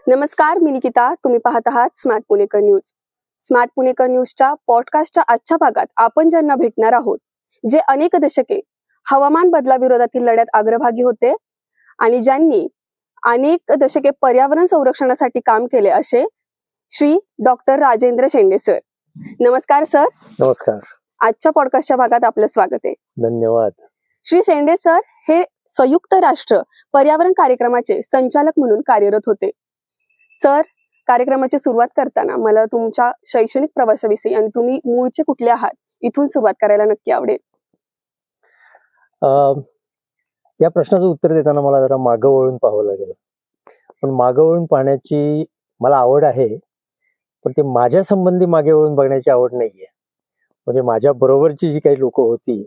नमस्कार, मी निकिता. तुम्ही पाहत आहात स्मार्ट पुणेकर न्यूज. स्मार्ट पुणेकर न्यूजच्या पॉडकास्टच्या आजच्या भागात आपण ज्यांना भेटणार आहोत, जे अनेक दशके हवामान बदलाविरोधातील लढ्यात अग्रभागी होते आणि ज्यांनी अनेक दशके पर्यावरण संरक्षणासाठी काम केले, असे श्री डॉक्टर राजेंद्र शेंडे सर. नमस्कार सर. नमस्कार. आजच्या पॉडकास्टच्या भागात आपलं स्वागत आहे. धन्यवाद. श्री शेंडे सर हे संयुक्त राष्ट्र पर्यावरण कार्यक्रमाचे संचालक म्हणून कार्यरत होते. सर, कार्यक्रमाची सुरुवात करताना मला तुमच्या शैक्षणिक प्रवासाविषयी आणि तुम्ही मूळचे कुठले आहात इथून सुरुवात करायला नक्की आवडेल. या प्रश्नाचं उत्तर देताना मला जरा मागं वळून पाहावं लागेल. पण मागं वळून पाहण्याची मला आवड आहे, पण ते माझ्या संबंधी मागे वळून बघण्याची आवड नाहीये. म्हणजे माझ्या बरोबरची जी काही लोक होती,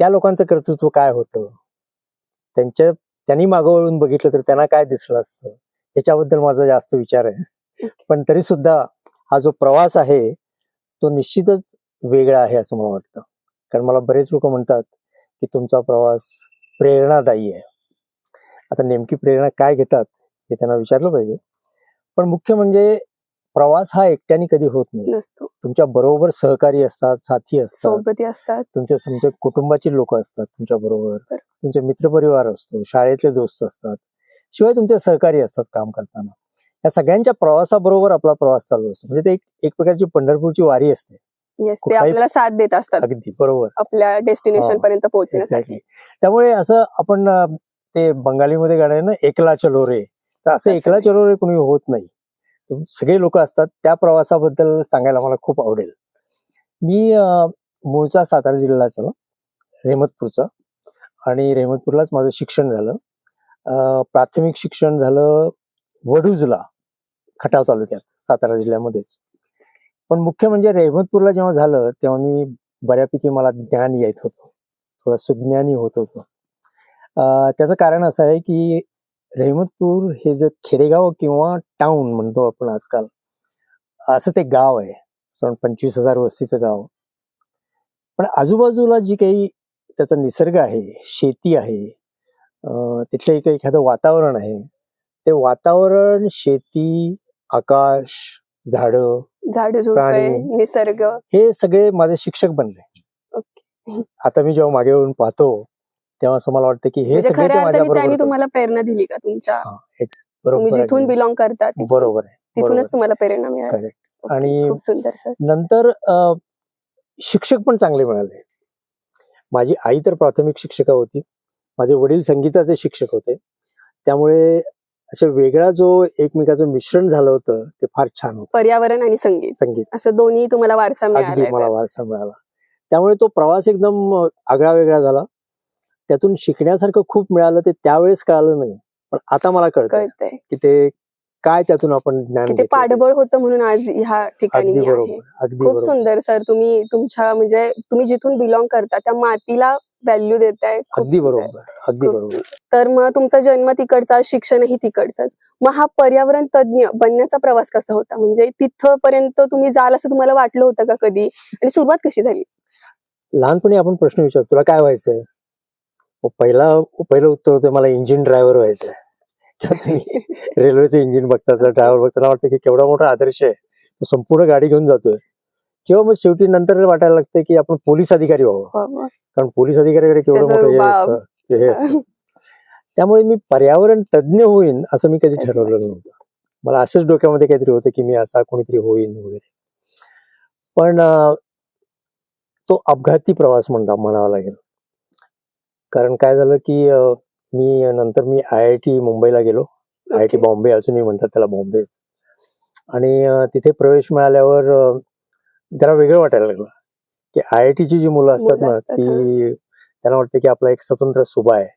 त्या लोकांचं कर्तृत्व काय होतं, त्यांनी मागं वळून बघितलं तर त्यांना काय दिसलं असतं, याच्याबद्दल माझा जास्त विचार आहे. पण तरी सुद्धा हा जो प्रवास आहे तो निश्चितच वेगळा आहे असं मला वाटतं. कारण मला बरेच लोक म्हणतात की तुमचा प्रवास प्रेरणादायी आहे. आता नेमकी प्रेरणा काय घेतात हे त्यांना विचारलं पाहिजे. पण मुख्य म्हणजे प्रवास हा एकट्याने कधी होत नाही. तुमच्या बरोबर सहकारी असतात, साथी असतात, सोबती असतात, तुमच्या कुटुंबाची लोक असतात तुमच्या बरोबर, तुमचे मित्रपरिवार असतो, शाळेतले दोस्त असतात, शिवाय तुमचे सहकारी असतात काम करताना. या सगळ्यांच्या प्रवासाबरोबर आपला प्रवास चालू असतो. म्हणजे ते एक प्रकारची पंढरपूरची वारी असते. ते आपल्याला साथ देत असतात. अगदी बरोबर. आपल्या डेस्टिनेशन पर्यंत पोहोचण्यासाठी. त्यामुळे असं आपण ते बंगालीमध्ये गाणं आहे ना, एकला चलो रे, तर असं एकला चलो रे कोणी होत नाही. सगळे लोक असतात. त्या प्रवासाबद्दल सांगायला मला खूप आवडेल. मी मूळचा सातारा जिल्ह्याचा, रेहमतपूरचा, आणि रेहमतपूरलाच माझं शिक्षण झालं. प्राथमिक शिक्षण झालं वडूजला, खटाव तालुक्यात, सातारा जिल्ह्यामध्येच. पण मुख्य म्हणजे रेहमतपूरला जेव्हा झालं तेव्हा मी बऱ्यापैकी मला ज्ञान येत होतं, थोडं सुज्ञानी होत होतं. त्याचं कारण असं आहे की रेहमतपूर हे जे खेडेगाव किंवा टाउन म्हणतो आपण आजकाल, असं ते गाव आहे. 25,000 वस्तीचं गाव. पण आजूबाजूला जी काही त्याचा निसर्ग आहे, शेती आहे, तिथलं एक एखादं वातावरण आहे, ते वातावरण, शेती, आकाश, झाडं, प्राणी, निसर्ग, हे सगळे माझे शिक्षक बनले. आता मी जेव्हा मागे वळून पाहतो तेव्हा असं मला वाटतं की हे सगळे त्यांनी तुम्हाला प्रेरणा दिली का तुमच्या, तुम्ही जिथून बिलॉंग करतात? बरोबर आहे, तिथूनच तुम्हाला प्रेरणा मिळाली. आणि खूप सुंदर सर. नंतर शिक्षक पण चांगले मिळाले. माझी आई तर प्राथमिक शिक्षिका होती, माझे वडील संगीताचे शिक्षक होते. त्यामुळे असं वेगळा जो एकमेकाचं मिश्रण झालं होतं ते फार छान होतं. पर्यावरण आणि संगीत असं दोन्ही तुम्हाला वारसा मिळाला. मला वारसा मिळाला. त्यामुळे तो प्रवास एकदम आगळा वेगळा झाला. त्यातून शिकण्यासारखं खूप मिळालं. ते त्यावेळेस कळालं नाही, पण आता मला कळतंय की ते काय त्यातून आपण ज्ञान घेतलं, पाठबळ होतं म्हणून आज ह्या ठिकाणी मी आहे. खूप सुंदर सर. तुम्ही तुमच्या म्हणजे तुम्ही जिथून बिलॉंग करता त्या मातीला व्हॅल्यू देताय. अगदी बरोबर, अगदी बरोबर. तर मग तुमचा जन्म तिकडचा, शिक्षणही तिकडचंच. मग हा पर्यावरण तज्ञ बनण्याचा प्रवास कसा होता? म्हणजे तिथपर्यंत तुम्ही जाल असं तुम्हाला वाटलं होतं का कधी, आणि सुरुवात कशी झाली? लहानपणी आपण प्रश्न विचारतो, तुला काय व्हायचंय? पहिलं उत्तर होतं, मला इंजिन ड्रायव्हर व्हायचंय. तुम्ही रेल्वेचं इंजिन बघताचा, ड्रायव्हर बघताना वाटतं की केवढा मोठा आदर्श आहे, तो संपूर्ण गाडी घेऊन जातोय. किंवा मग शेवटी नंतर वाटायला लागतं की आपण पोलीस अधिकारी व्हावं, कारण पोलीस अधिकाऱ्याकडे केवढं मोठं हे असतं. त्यामुळे मी पर्यावरण तज्ञ होईन असं मी कधी ठरवलं नव्हतं. मला असंच डोक्यामध्ये काहीतरी होतं की मी असा कोणीतरी होईन वगैरे. पण तो अपघाती प्रवास म्हणावा लागेल. कारण काय झालं की नंतर मी IIT मुंबईला गेलो. IIT बॉम्बे अजूनही म्हणतात त्याला, बॉम्बेच. आणि तिथे प्रवेश मिळाल्यावर जरा वेगळं वाटायला लागलं की IITची जी मुलं असतात ना, ती त्यांना वाटतं की आपला एक स्वतंत्र सुभा आहे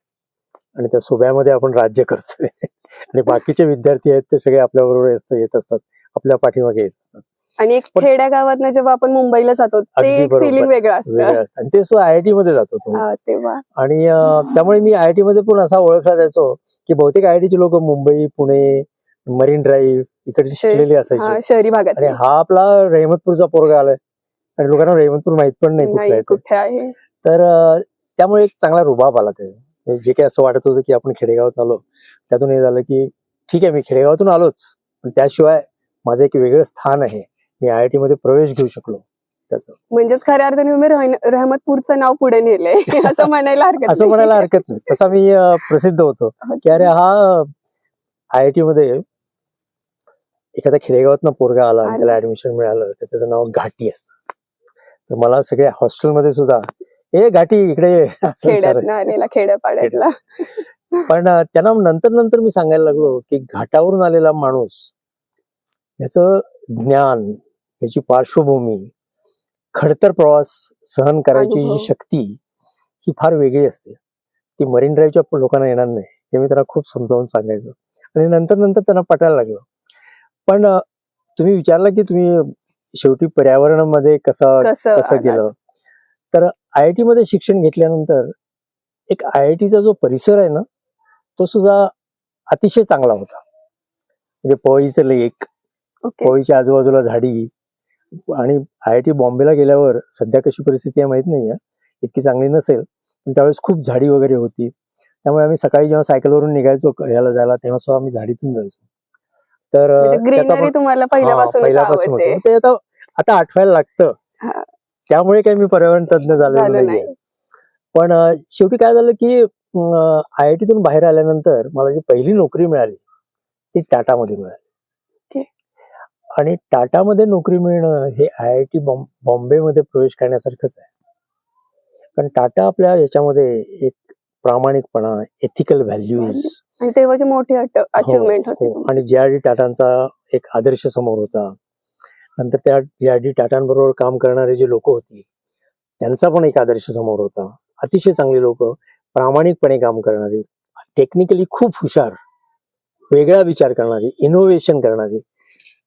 आणि त्या सुभ्यामध्ये आपण राज्य करतोय आणि बाकीचे विद्यार्थी आहेत ते सगळे आपल्या बरोबर येत असतात, आपल्या पाठीमागे येत असतात. आणि एक खेड्या गावात जेव्हा आपण मुंबईला जातो ते एक फिलिंग वेगळं असतं. आणि ते IIT मध्ये जातो तेव्हा. आणि त्यामुळे मी IIT मध्ये पण असा ओळखला जायचो की बहुतेक IITची लोक मुंबई, पुणे, मरीन ड्राईव्ह इकडची शिकलेली असायची, शहरी भागात. आणि हा आपला रेहमतपूरचा पोरगा आलाय आणि लोकांना रेहमतपूर माहित पण नाही कुठे आहे. तर त्यामुळे एक चांगला रुबाब आला. ते जे काही असं वाटत होतं की आपण खेडेगावात आलो, त्यातून हे झालं की ठीक आहे, मी खेडेगावातून आलोच, पण त्याशिवाय माझं एक वेगळं स्थान आहे. मी IIT मध्ये प्रवेश घेऊ शकलो त्याचं. म्हणजेच खऱ्या अर्थाने तुम्ही रहमतपूरचं नाव पुढे नेलंय असं म्हणायला हरकत असं म्हणायला हरकत नाही. तसा मी प्रसिद्ध होतो की अरे हा IIT मध्ये एखाद्या खेडेगावातनं पोरगा आला आणि त्याला ऍडमिशन मिळालं तर त्याचं नाव घाटी असतं. तर मला सगळ्या हॉस्टेलमध्ये सुद्धा ए घाटी इकडे ये असं खेड्यात विचारायचं. आलेला खेड्यापाड्यातला. पण त्यांना नंतर मी सांगायला लागलो की घाटावरून आलेला माणूस, याचं ज्ञान, याची पार्श्वभूमी, खडतर प्रवास सहन करायची अनुभव. जी शक्ती ही फार वेगळी असते. ती मरीन ड्राईव्हच्या लोकांना येणार नाही, हे मी त्यांना खूप समजावून सांगायचो आणि नंतर त्यांना पटायला लागलं. पण तुम्ही विचारलं की तुम्ही शेवटी पर्यावरणामध्ये कसं गेलं, तर IIT मध्ये शिक्षण घेतल्यानंतर एक IITचा जो परिसर आहे ना, तो सुद्धा अतिशय चांगला होता. म्हणजे पवईचं लेक, ओके. पवईच्या आजूबाजूला झाडी, आणि IIT बॉम्बेला गेल्यावर सध्या कशी परिस्थिती आहे माहित नाहीये, इतकी चांगली नसेल, पण त्यावेळेस खूप झाडी वगैरे होती. त्यामुळे आम्ही सकाळी जेव्हा सायकलवरून निघायचो याला जायला, तेव्हा सुद्धा आम्ही झाडीतून जायचो. तर त्याचा ग्रीनरी पण तुम्हाला पहिल्यापासून होतं. ते आता आठवायला लागतं. त्यामुळे काही मी पर्यावरण तज्ञ झालेलो नाहीये. पण शेवटी काय झालं की IITतून बाहेर आल्यानंतर मला जी पहिली नोकरी मिळाली ती टाटामध्ये मिळाली. आणि टाटामध्ये नोकरी मिळणं हे IIT बॉम्बेमध्ये प्रवेश करण्यासारखंच आहे. कारण टाटा आपल्या याच्यामध्ये एक प्रामाणिकपणा, एथिकल व्हॅल्यूज, आणि तेव्हाची मोठी अचिव्हमेंट होती. आणि JRD टाटांचा एक आदर्श समोर होता. नंतर त्या JRD टाटांबरोबर काम करणारे जे लोक होती त्यांचा पण एक आदर्श समोर होता. अतिशय चांगली लोक, प्रामाणिकपणे काम करणारी, टेक्निकली खूप हुशार, वेगळा विचार करणारी, इनोव्हेशन करणारी.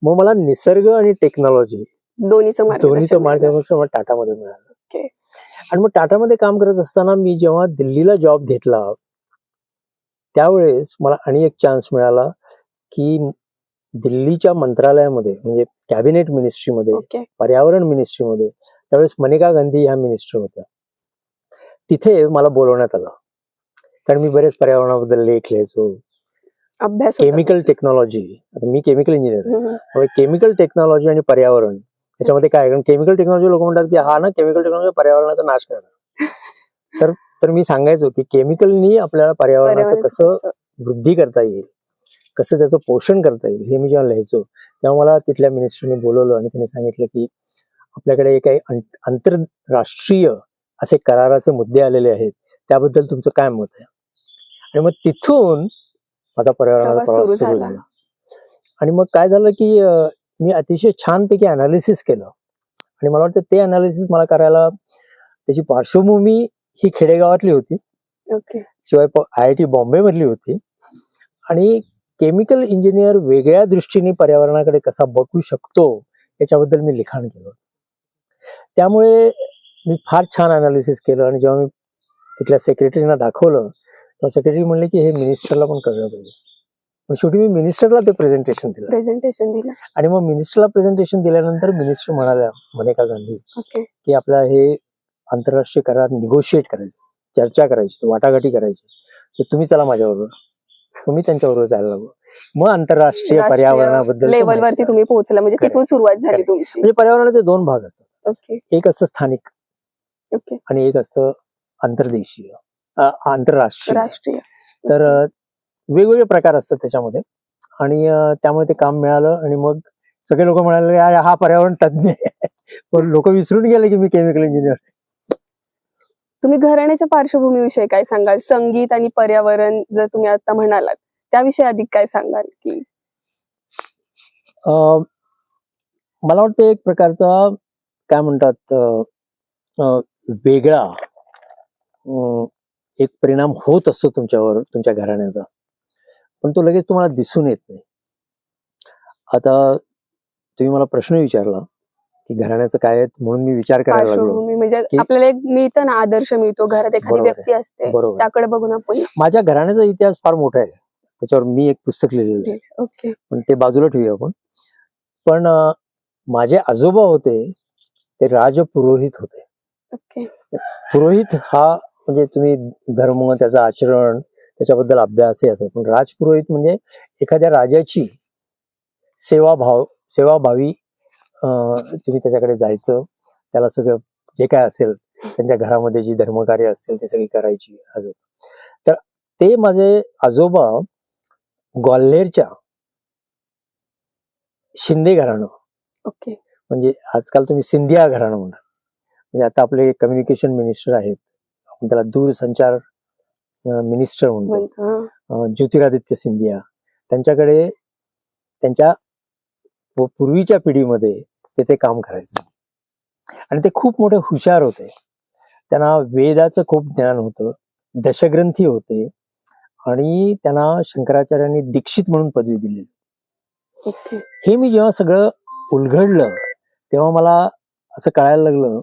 मग मला निसर्ग आणि टेक्नॉलॉजी दोन्हीचं मार्गदर्शन टाटामध्ये मिळालं. आणि मग टाटामध्ये काम करत असताना मी जेव्हा दिल्लीला जॉब घेतला त्यावेळेस मला आणि एक चान्स मिळाला की दिल्लीच्या मंत्रालयामध्ये, म्हणजे कॅबिनेट मिनिस्ट्रीमध्ये, पर्यावरण मिनिस्ट्रीमध्ये, त्यावेळेस मनेका गांधी ह्या मिनिस्टर होत्या, तिथे मला बोलवण्यात आलं. कारण मी बरेच पर्यावरणाबद्दल लेख लिहायचो, अभ्यास, केमिकल टेक्नॉलॉजी, मी केमिकल इंजिनियर आहे, केमिकल टेक्नॉलॉजी आणि पर्यावरण याच्यामध्ये काय, कारण केमिकल टेक्नॉलॉजी लोक म्हणतात की हा ना केमिकल टेक्नॉलॉजी पर्यावरणाचा नाश करणार. तर मी सांगायचो की केमिकलनी आपल्याला पर्यावरणाचं कसं वृद्धी करता येईल, कसं त्याचं पोषण करता येईल, हे मी जेव्हा लिहायचो तेव्हा मला तिथल्या मिनिस्टरने बोलवलं आणि त्यांनी सांगितलं की आपल्याकडे काही आंतरराष्ट्रीय असे कराराचे मुद्दे आलेले आहेत, त्याबद्दल तुमचं काय मत आहे. आणि मग तिथून माझा पर्यावरणाचा प्रवास सुरू झाला. आणि मग काय झालं की मी अतिशय छानपैकी अनालिसिस केलं, आणि मला वाटतं ते अनालिसिस मला करायला त्याची पार्श्वभूमी ही खेडेगावातली होती, शिवाय IIT बॉम्बे मधली होती. आणि केमिकल इंजिनियर वेगळ्या दृष्टीने पर्यावरणाकडे कसा बघू शकतो याच्याबद्दल मी लिखाण केलं. त्यामुळे मी फार छान अनालिसिस केलं. आणि जेव्हा मी तिथल्या सेक्रेटरीना दाखवलं तेव्हा सेक्रेटरी म्हणले की हे मिनिस्टरला पण कळलं पाहिजे. पण शेवटी मी मिनिस्टरला ते प्रेझेंटेशन दिलं. आणि मग मिनिस्टरला प्रेझेंटेशन दिल्यानंतर मिनिस्टर म्हणाल्या, मनेका गांधी, की आपल्याला हे आंतरराष्ट्रीय करार निगोशिएट करायचे, चर्चा करायची, वाटाघाटी करायची, तर तुम्ही चला माझ्याबरोबर. मग मी त्यांच्याबरोबर जायला लागलो. मग आंतरराष्ट्रीय पर्यावरणाबद्दल लेवलवरती तुम्ही पोहोचला, म्हणजे तिथून सुरुवात झाली तुमची. म्हणजे पर्यावरणाचे दोन भाग असतात, एक असतं स्थानिक आणि एक असतं आंतरदेशीय, आंतरराष्ट्रीय. तर वेगवेगळे प्रकार असतात त्याच्यामध्ये. आणि त्यामुळे ते काम मिळालं. आणि मग सगळे लोक म्हणाले हा पर्यावरण तज्ञ आहे, पण लोक विसरून गेले की मी केमिकल इंजिनियर. तुम्ही घराण्याच्या पार्श्वभूमीविषयी काय सांगाल? संगीत आणि पर्यावरण जर तुम्ही आता म्हणालात त्याविषयी अधिक काय सांगाल? की मला वाटतं एक प्रकारचा काय म्हणतात वेगळा एक परिणाम होत असतो तुमच्यावर, तुमच्या घराण्याचा, पण तो लगेच तुम्हाला दिसून येत नाही. आता तुम्ही मला प्रश्न विचारला की घराण्याचं काय आहे, म्हणून मी विचार करायला लागलो. म्हणजे आपल्याला एक मिळतं ना, आदर्श मिळतो, घरात एखादी व्यक्ती असते, त्याकडे बघून आपण. माझ्या घराण्याचा इतिहास फार मोठा आहे, त्याच्यावर मी एक पुस्तक लिहिलेलं आहे, पण ते बाजूला ठेवूया आपण. पण माझे आजोबा होते ते राजपुरोहित होते. पुरोहित हा म्हणजे तुम्ही धर्म, त्याचं आचरण, त्याच्याबद्दल अभ्यास हे असं. पण राजपुरोहित म्हणजे एखाद्या राजाची सेवाभावी तुम्ही त्याच्याकडे जायचं, त्याला सगळं जे काय असेल त्यांच्या घरामध्ये जी धर्मकार्य असतील ते सगळी करायची. तर ते माझे आजोबा ग्वाल्हेरच्या शिंदे घराणं, ओके. म्हणजे आजकाल तुम्ही सिंधिया घराणं म्हणा, म्हणजे आता आपले कम्युनिकेशन मिनिस्टर आहेत, आपण त्याला दूरसंचार मिनिस्टर म्हणतो, ज्योतिरादित्य सिंधिया, त्यांच्याकडे त्यांच्या पूर्वीच्या पिढीमध्ये ते काम करायचं. आणि ते खूप मोठे हुशार होते. त्यांना वेदाचं खूप ज्ञान होतं, दशग्रंथी होते, आणि त्यांना शंकराचार्यांनी दीक्षित म्हणून पदवी दिली. हे मी जेव्हा सगळं उलगडलं तेव्हा मला असं कळायला लागलं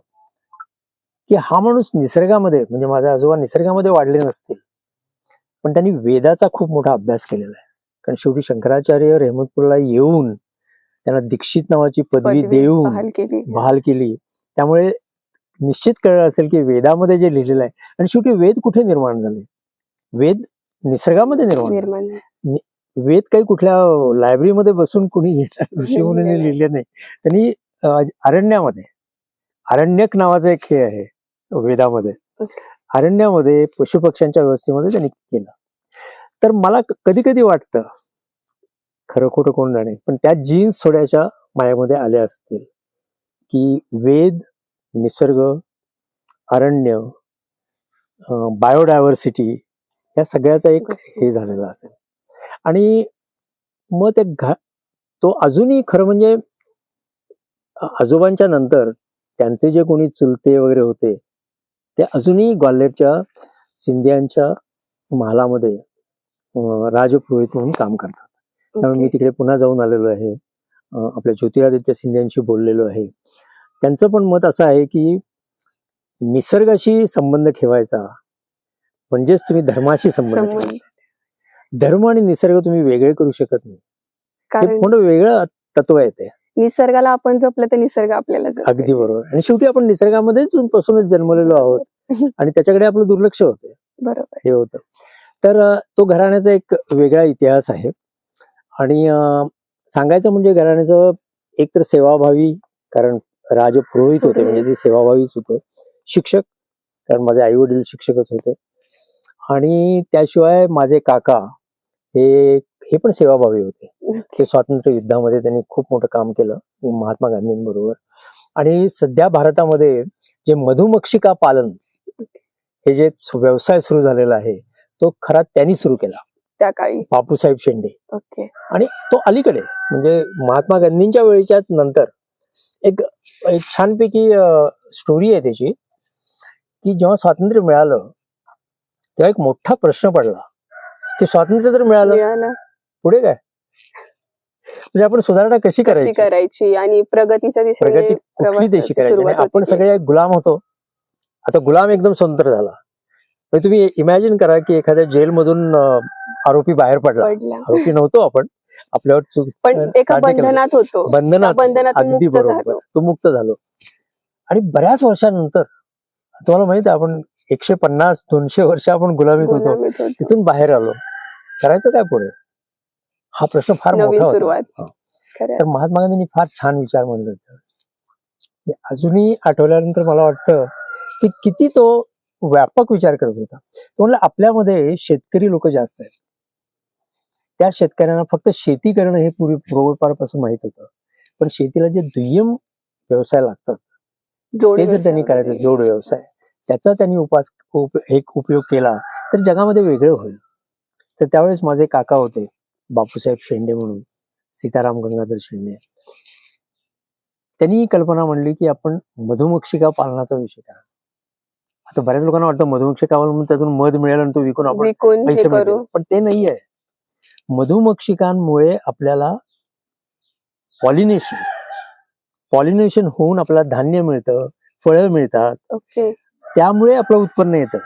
की हा माणूस निसर्गामध्ये, म्हणजे माझे आजोबा निसर्गामध्ये वाढले नसतील, पण त्यांनी वेदाचा खूप मोठा अभ्यास केलेला आहे. कारण शेवटी शंकराचार्य रहमतपुरला येऊन त्यांना दीक्षित नावाची पदवी देऊन बहाल केली. त्यामुळे निश्चित कळलं असेल की वेदामध्ये जे लिहिलेलं आहे, आणि शेवटी वेद कुठे निर्माण झाले? वेद निसर्गामध्ये निर्माण. वेद काही कुठल्या लायब्ररीमध्ये बसून कुणी ऋषीमुनींनी लिहिले नाही. त्यांनी अरण्यामध्ये, अरण्यक नावाचा एक हे आहे वेदामध्ये, अरण्यामध्ये पशुपक्ष्यांच्या व्यवस्थेमध्ये त्यांनी केलं. तर मला कधी कधी वाटतं, खरं खोटं कोण जाणे, पण त्या जीन्स थोड्याशा माझ्यामध्ये आल्या असतील की वेद, निसर्ग, अरण्य, बायोडायव्हर्सिटी या सगळ्याचा एक हे झालेला असेल. आणि मग तो अजूनही खरं म्हणजे आजोबांच्या नंतर त्यांचे जे कोणी चुलते वगैरे होते ते अजूनही ग्वाल्हेरच्या सिंधियांच्या महालामध्ये राजपुरोहित म्हणून काम करतात. त्यामुळे मी तिकडे पुन्हा जाऊन आलेलो आहे, आपल्या ज्योतिरादित्य सिंधियांशी बोललेलो आहे. त्यांचं पण मत असं आहे की निसर्गाशी संबंध ठेवायचा म्हणजेच तुम्ही धर्माशी संबंध ठेवायचा. धर्म आणि निसर्ग तुम्ही वेगळे करू शकत नाही, हे पूर्ण वेगळं तत्व आहे ते. निसर्गाला आपण जपलं तर निसर्ग आपल्याला जपतो. अगदी बरोबर. आणि शेवटी आपण निसर्गामध्येच पासूनच जन्मलेलो आहोत आणि त्याच्याकडे आपलं दुर्लक्ष होते. बरोबर, हे होतं. तर तो घराण्याचा एक वेगळा इतिहास आहे. आणि सांगायचं म्हणजे घराण्याचं एक तर सेवाभावी, कारण राजपुरोहित होते म्हणजे ते सेवाभावीच होते. शिक्षक, कारण माझे आई वडील शिक्षकच होते. आणि त्याशिवाय माझे काका हे पण सेवाभावी होते. ते स्वातंत्र्य युद्धामध्ये त्यांनी खूप मोठं काम केलं महात्मा गांधींबरोबर. आणि सध्या भारतामध्ये जे मधुमक्षिका पालन हे जे व्यवसाय सुरू झालेला आहे तो खरा त्यांनी सुरू केला त्या काळी, बापूसाहेब शेंडे. ओके. आणि तो अलीकडे म्हणजे महात्मा गांधींच्या वेळेच्या नंतर एक छानपैकी स्टोरी आहे त्याची, की जेव्हा स्वातंत्र्य मिळालं तेव्हा एक मोठा प्रश्न पडला की स्वातंत्र्य तर मिळालं, पुढे काय? म्हणजे आपण सुधारणा कशी करायची आणि प्रगतीच्या दिशेने कुठली देशी करायची? आपण सगळे गुलाम होतो, आता गुलाम एकदम स्वतंत्र झाला. तुम्ही इमॅजिन करा की एखाद्या जेलमधून आरोपी बाहेर पडला, आरोपी नव्हतो आपण, आपल्यावर पण एका बंधनात होतो, बंधनात अगदी बरोबर, तो मुक्त झालो. आणि बऱ्याच वर्षानंतर तुम्हाला माहित आहे आपण 150-200 वर्ष आपण गुलामीत होतो, तिथून बाहेर आलो, करायचं काय पुढे? हा प्रश्न फार मोठा होता. तर महात्मा गांधींनी फार छान विचार मांडले होते. अजूनही आठवल्यानंतर मला वाटतं की किती तो व्यापक विचार करत होता. तो म्हणलं आपल्यामध्ये शेतकरी लोक जास्त आहेत, त्या शेतकऱ्यांना फक्त शेती करणं हे पूर्वीपारपासून माहित होतं, पण शेतीला जे दुय्यम व्यवसाय लागतात ते जर त्यांनी करायचं, जोड व्यवसाय, त्याचा त्यांनी उपयोग केला तर जगामध्ये वेगळं होईल. तर त्यावेळेस माझे काका होते बापूसाहेब शेंडे म्हणून, सीताराम गंगाधर शेंडे, त्यांनी ही कल्पना म्हणली की आपण मधुमक्षिका पालनाचा विषय करायचा. आता बऱ्याच लोकांना वाटतं मधुमक्षिका पालन म्हणून त्यातून मध मिळेल आणि तो विकून आपण पैसे मिळतील, पण ते नाही आहे. मधुमक्षिकांमुळे आपल्याला पॉलिनेशन होऊन आपल्याला धान्य मिळतं, फळं मिळतात, त्यामुळे आपलं उत्पन्न येतं.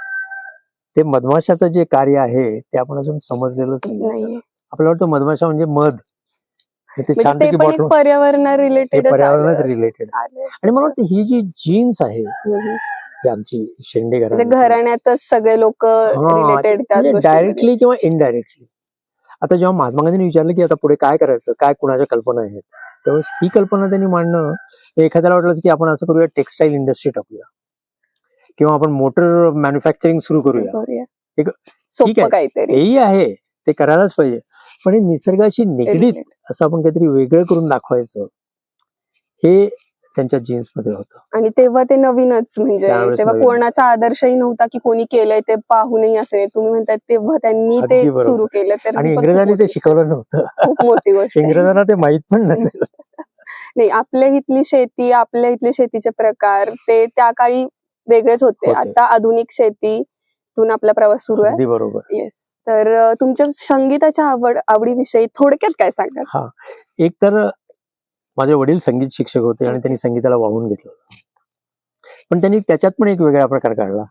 ते मधमाशाचं जे कार्य आहे ते आपण अजून समजलेलंच नाही. आपल्याला वाटतं मधमाशा म्हणजे मध, ते छानपैकी पर्यावरणात रिलेटेड. आणि मला वाटतं ही जी जीन्स आहे ही आमची शेंडे म्हणजे घराण्याची. घराण्यातच सगळे लोक रिलेटेड त्याच म्हणजे गोष्टीमध्ये. डायरेक्टली किंवा इनडायरेक्टली. आता जेव्हा महात्मा गांधींनी विचारलं की आता पुढे काय करायचं, काय कुणाच्या कल्पना आहेत, त्यावेळेस ही कल्पना त्यांनी मांडणं, एखाद्याला वाटलं की आपण असं करूया, टेक्सटाईल इंडस्ट्री टाकूया किंवा आपण मोटर मॅन्युफॅक्चरिंग सुरू करूया. करूया. ठीक सोपं आहे. काहीतरी तेही आहे, ते करायलाच पाहिजे, पण हे निसर्गाशी निगडीत Relate. असं आपण काहीतरी वेगळं करून दाखवायचं, हे त्यांच्या जीन्स मध्ये होतं. आणि तेव्हा ते नवीनच, म्हणजे त्यावेळेस तेव्हा नवीन. कोणाचा आदर्शही नव्हता की कोणी केलंय ते पाहूनही असे. तुम्ही म्हणतात तेव्हा त्यांनी ते अगदी बरोबर. सुरू केलं, तर आणि ही पण इंग्रजांनी खूप ते मोठी- शिकवलं नव्हतं. खूप मोठी गोष्ट आहे. इंग्रजांना ते माहित पण नसेल. नाही, आपल्या इथली शेती, आपल्या इथले शेतीचे प्रकार ते त्या काळी वेगळेच होते. होते. आता आधुनिक शेतीतून आपला प्रवास सुरू आहे. अगदी बरोबर. येस. तर तुमच्या संगीताच्या आवडीविषयी थोडक्यात काय सांगाल? हा, एक तर माझे वडील संगीत शिक्षक होते आणि त्यांनी संगीताला वाहून घेतलं होतं. पण त्यांनी त्याच्यात पण एक वेगळा प्रकार काढला.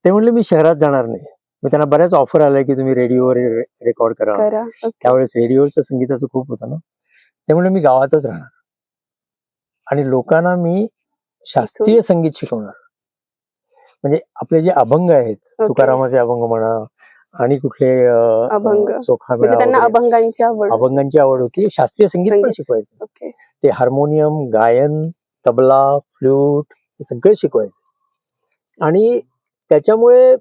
ते म्हणले मी शहरात जाणार नाही. मग त्यांना बऱ्याच ऑफर आल्या की तुम्ही रेडिओवर रेकॉर्ड करा. करा. Okay. त्यावेळेस रेडिओचं संगीताचं खूप होतं ना. ते म्हणले मी गावातच राहणार आणि लोकांना मी शास्त्रीय संगीत शिकवणार. म्हणजे आपले जे अभंग आहेत, Okay. तुकारामाचे अभंग म्हणा आणि कुठले अभंग. चोखा म्हणजे मेळा त्यांना वगैरे, अभंगांची आवड. अभंगांची आवड होती. शास्त्रीय संगीत पण संगीत. शिकवायचं. ओके. ते हार्मोनियम, गायन, तबला, फ्लूट हे सगळं शिकवायचं. आणि त्याच्यामुळे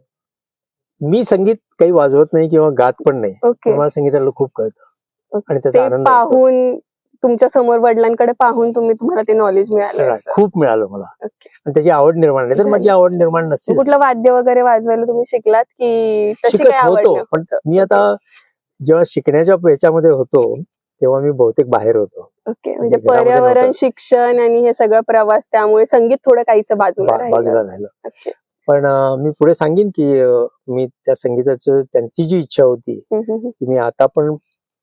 मी संगीत काही वाजवत नाही किंवा गात पण नाही, ओके. पण मला संगीताला खूप कळतं आणि त्याचा ते आनंद वाटतो. पाहून, तुमच्या समोर वडिलांकडे पाहून तुम्हाला ते नॉलेज मिळालं असं. खूप मिळालं मला ओके. आणि त्याची आवड निर्माण नाही तर माझी आवड निर्माण नसते. कुठलं वाद्य वगैरे वाजवायला तुम्ही शिकलात की तशी शिकत काय आवड होतो, नाही? पण मी आता जेव्हा शिकण्याच्या याच्यामध्ये होतो तेव्हा मी बहुतेक बाहेर होतो. ओके. म्हणजे घरामध्ये पर्यावरण, नव्हतं. शिक्षण आणि हे सगळं प्रवास, त्यामुळे संगीत थोडं काहीच बाजूला बाजूला राहिलं. राहिलं. ओके. पण मी पुढे सांगेन की मी त्या संगीताचं, त्यांची जी इच्छा होती ती मी आता पण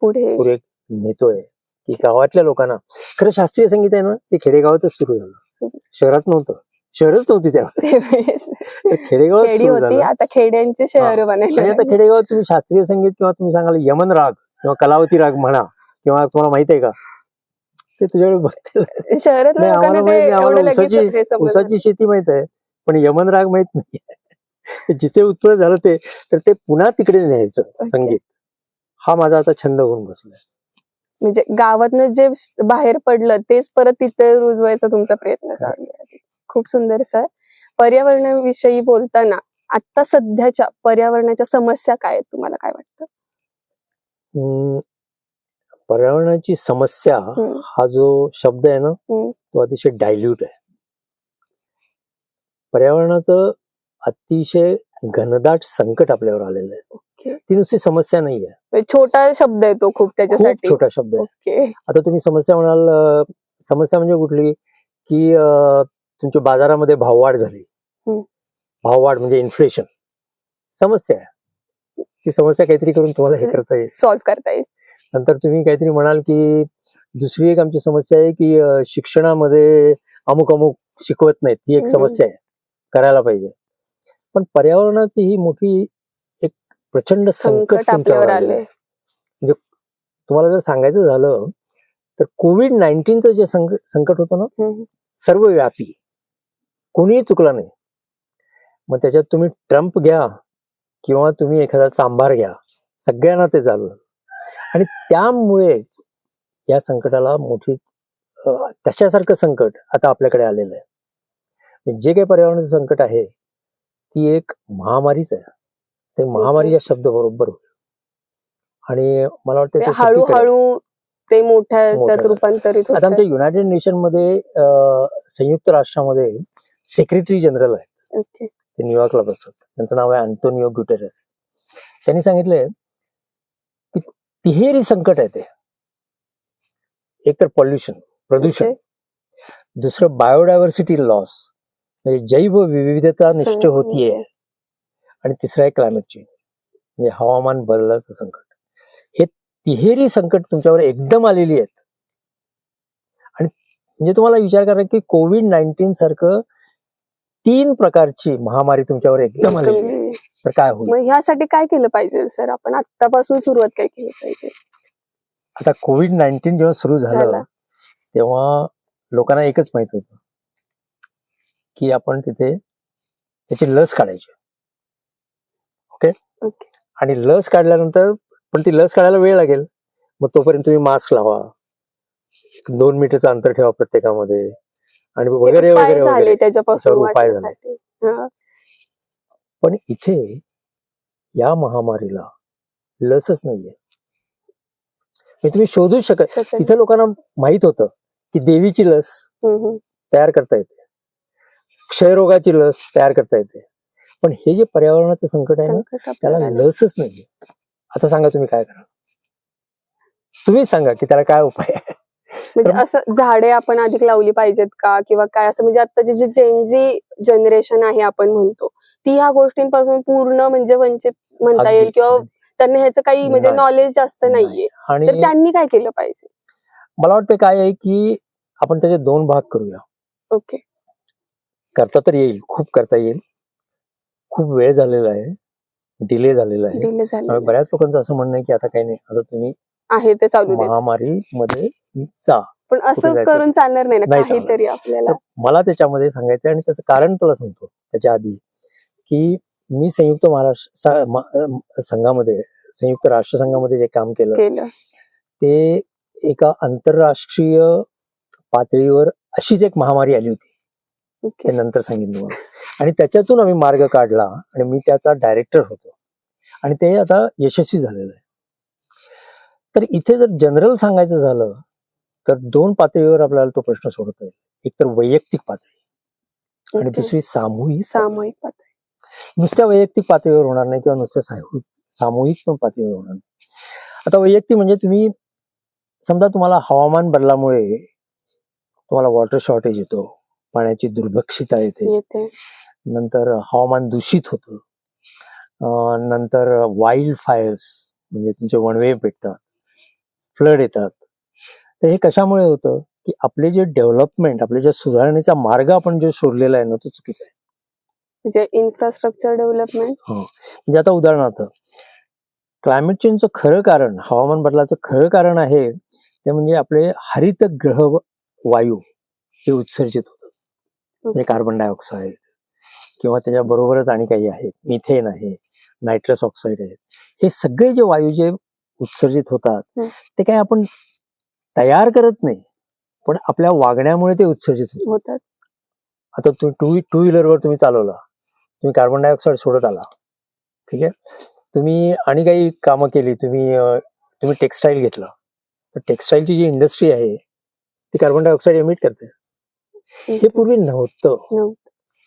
पुढे नेतोय की गावातल्या लोकांना. खरं शास्त्रीय संगीत आहे ना, ते खेडेगावातच सुरू झालं, शहरात नव्हतं. शहरच नव्हती त्यावेळेस. खेडेगावात खेडी सुरू होती, झालं. आता खेड्यांचे शहर बनायला आणि आता लागले. खेडेगावात तुम्ही शास्त्रीय संगीत किंवा तुम्ही सांगाल यमन राग किंवा कलावती राग म्हणा, किंवा तुम्हाला माहित आहे का ते तुझ्याकडे बघतील. शहरातल्या नाही, लोकांना आम्हाला ते माहित नाही, आम्हाला एवढं लगेच हे समजलं. ऊसाची शेती माहित आहे, पण यमन राग माहित नाही. जिथे उत्पन्न झालं तर ते पुन्हा तिकडे न्यायचं संगीत. हा माझा आता छंद होऊन बसलाय. म्हणजे गावातनं जे बाहेर पडलं तेच परत तिथे रुजवायचा तुमचा प्रयत्न चालू आहे. खूप सुंदर सर. पर्यावरणाविषयी बोलताना आता सध्याच्या पर्यावरणाच्या समस्या काय आहेत, तुम्हाला काय वाटतं? पर्यावरणाची समस्या हा जो शब्द आहे ना, तो अतिशय डायल्यूट आहे. पर्यावरणाचं अतिशय घनदाट संकट आपल्यावर आलेलं आहे. ती नुसती समस्या नाहीये, छोटा शब्द आहे तो खूप त्याच्यासाठी. छोटा शब्द आहे. ओके. आता तुम्ही समस्या म्हणाल, समस्या म्हणजे कुठली की तुमच्या बाजारामध्ये भाववाढ झाली. भाववाढ म्हणजे इन्फ्लेशन समस्या आहे. ती समस्या काहीतरी करून तुम्हाला हे करता येईल, सॉल्व्ह करता येईल. नंतर तुम्ही काहीतरी म्हणाल की दुसरी एक आमची समस्या आहे की शिक्षणामध्ये अमुक अमुक शिकवत नाहीत, ही एक समस्या आहे, करायला पाहिजे. पण पर्यावरणाची ही मोठी एक प्रचंड संकट आपल्यावर आले. म्हणजे तुम्हाला जर सांगायचं झालं तर कोविड-19चं जे संकट होतं ना, सर्वव्यापी, कोणीही चुकलं नाही. मग त्याच्यात तुम्ही ट्रम्प घ्या किंवा तुम्ही एखादा चांभार घ्या, सगळ्यांना ते झालं. आणि त्यामुळेच या संकटाला मोठी तशासारखं संकट आता आपल्याकडे आलेलं आहे. जे काही पर्यावरणाचं संकट आहे ती एक महामारीच आहे. ते महामारीच्या शब्द बरोबर होईल. आणि मला वाटतं हळूहळू ते मोठ्या रूपांतरित होत. आता आमच्या युनायटेड नेशन मध्ये संयुक्त राष्ट्रामध्ये सेक्रेटरी जनरल आहेत. ते न्यूयॉर्कला बसतात. त्यांचं नाव आहे अँटोनियो गुटेरेस. त्यांनी सांगितलंय की तिहेरी संकट आहे ते. एक तर प्रदूषण, दुसरं बायोडायव्हर्सिटी लॉस म्हणजे जैवविविधता नष्ट होतीये, आणि तिसरं आहे क्लायमेट चेंज म्हणजे हवामान बदलाचं संकट. हे तिहेरी संकट तुमच्यावर एकदम आलेली आहेत. आणि म्हणजे तुम्हाला विचार करा की कोविड-19 सारखं 3 प्रकारची महामारी तुमच्यावर एकदम आलेली आहे, तर काय होईल? मग ह्यासाठी काय केलं पाहिजे सर? आपण आतापासून सुरुवात काय केली पाहिजे? आता कोविड-19 जेव्हा सुरू झालं तेव्हा लोकांना एकच माहित होतं की आपण तिथे त्याची लस काढायची. ओके. ओके. आणि लस काढल्यानंतर पण ती लस काढायला वेळ लागेल. मग तोपर्यंत तुम्ही मास्क लावा, 2 मीटरचं अंतर ठेवा प्रत्येकामध्ये, आणि हे वगैरे उपाय वगैरे झाले वगैरे त्याच्यापासून सर्व उपाय झाले. वाचण्यासाठी. हा. पण इथे या महामारीला लसच नाहीये. हे तुम्ही शोधूच शकत. शकत. इथे लोकांना माहित होतं की देवीची लस तयार करता येते, क्षयरोगाची लस तयार करता येते, पण हे जे पर्यावरणाचं संकट आहे ना, संकट त्याला आपल्याला लसच नाहीये. आता सांगा तुम्ही काय करा, तुम्हीच सांगा की त्याला काय उपाय आहे. म्हणजे असं झाडे आपण अधिक लावली पाहिजेत का, किंवा काय असं, म्हणजे आता जे जेनजी जनरेशन आहे आपण म्हणतो, ती ह्या गोष्टींपासून पूर्ण म्हणजे वंचित म्हणता येईल, किंवा त्यांना ह्याचं काही म्हणजे नाही. नॉलेज जास्त नाहीये, आणि तर त्यांनी काय केलं पाहिजे? मला वाटतं काय आहे की आपण त्याचे 2 भाग करूया. ओके. करता तर येईल, खूप करता येईल. खूप वेळ झालेला आहे, डिले झालेला आहे. डिले झाले त्यामुळे बऱ्याच लोकांचं असं म्हणणं आहे की आता काही नाही, आता तुम्ही आहे ते चालू दे, महामारीमध्ये जा. पण कुठे असं जायचं करून चालणार नाही ना, नाही चालणार. काहीतरी आपल्याला. तर मला त्याच्यामध्ये सांगायचं, आणि त्याचं कारण तुला सांगतो त्याच्या आधी, की मी संयुक्त महाराष्ट्र संघामध्ये, संयुक्त राष्ट्र संघामध्ये जे काम केलं ते एका आंतरराष्ट्रीय पातळीवर अशीच एक महामारी आली होती, ओके. ते नंतर सांगेन तुम्हाला. आणि त्याच्यातून आम्ही मार्ग काढला, आणि मी त्याचा डायरेक्टर होतो, आणि ते आता यशस्वी झालेलं आहे. तर इथे जर जनरल सांगायचं झालं तर 2 पातळीवर आपल्याला तो प्रश्न सोडवता येईल. एक तर वैयक्तिक पातळी, आणि ओके. दुसरी सामूहिक. सामूहिक पातळी. नुसत्या वैयक्तिक पातळीवर होणार नाही, किंवा नुसत्या सामूहिक पण पातळीवर होणार नाही. आता वैयक्तिक म्हणजे तुम्ही समजा तुम्हाला हवामान बदलामुळे तुम्हाला वॉटर शॉर्टेज येतो, पाण्याची दुर्लक्षिता येते, नंतर हवामान दूषित होतं, नंतर वाईल्ड फायर्स म्हणजे तुमचे वणवे पेटतात, फ्लड येतात. तर हे कशामुळे होतं की आपले जे डेव्हलपमेंट, आपले जे सुधारणेचा मार्ग आपण जो शोधलेला आहे ना, तो चुकीचा आहे. म्हणजे इन्फ्रास्ट्रक्चर डेव्हलपमेंट. म्हणजे आता उदाहरणार्थ क्लायमेट चेंजचं खरं कारण, हवामान बदलाचं खरं कारण आहे ते म्हणजे आपले हरित ग्रह वायू हे उत्सर्जित होतात. म्हणजे कार्बन डायऑक्साईड, किंवा त्याच्याबरोबरच आणि काही आहेत, मिथेन आहे, नायट्रस ऑक्साईड आहे. हे सगळे जे वायू जे उत्सर्जित होतात ते काही आपण तयार करत नाही, पण आपल्या वागण्यामुळे ते उत्सर्जित होतात. आता तुम्ही टू व्हीलरवर तुम्ही चालवला, तुम्ही कार्बन डायऑक्साईड सोडत आला, ठीक आहे. तुम्ही आणि काही कामं केली, तुम्ही टेक्स्टाईल घेतलं, तर टेक्स्टाईलची जी इंडस्ट्री आहे ती कार्बन डायऑक्साईड एमिट करते. हे पूर्वी नव्हतं.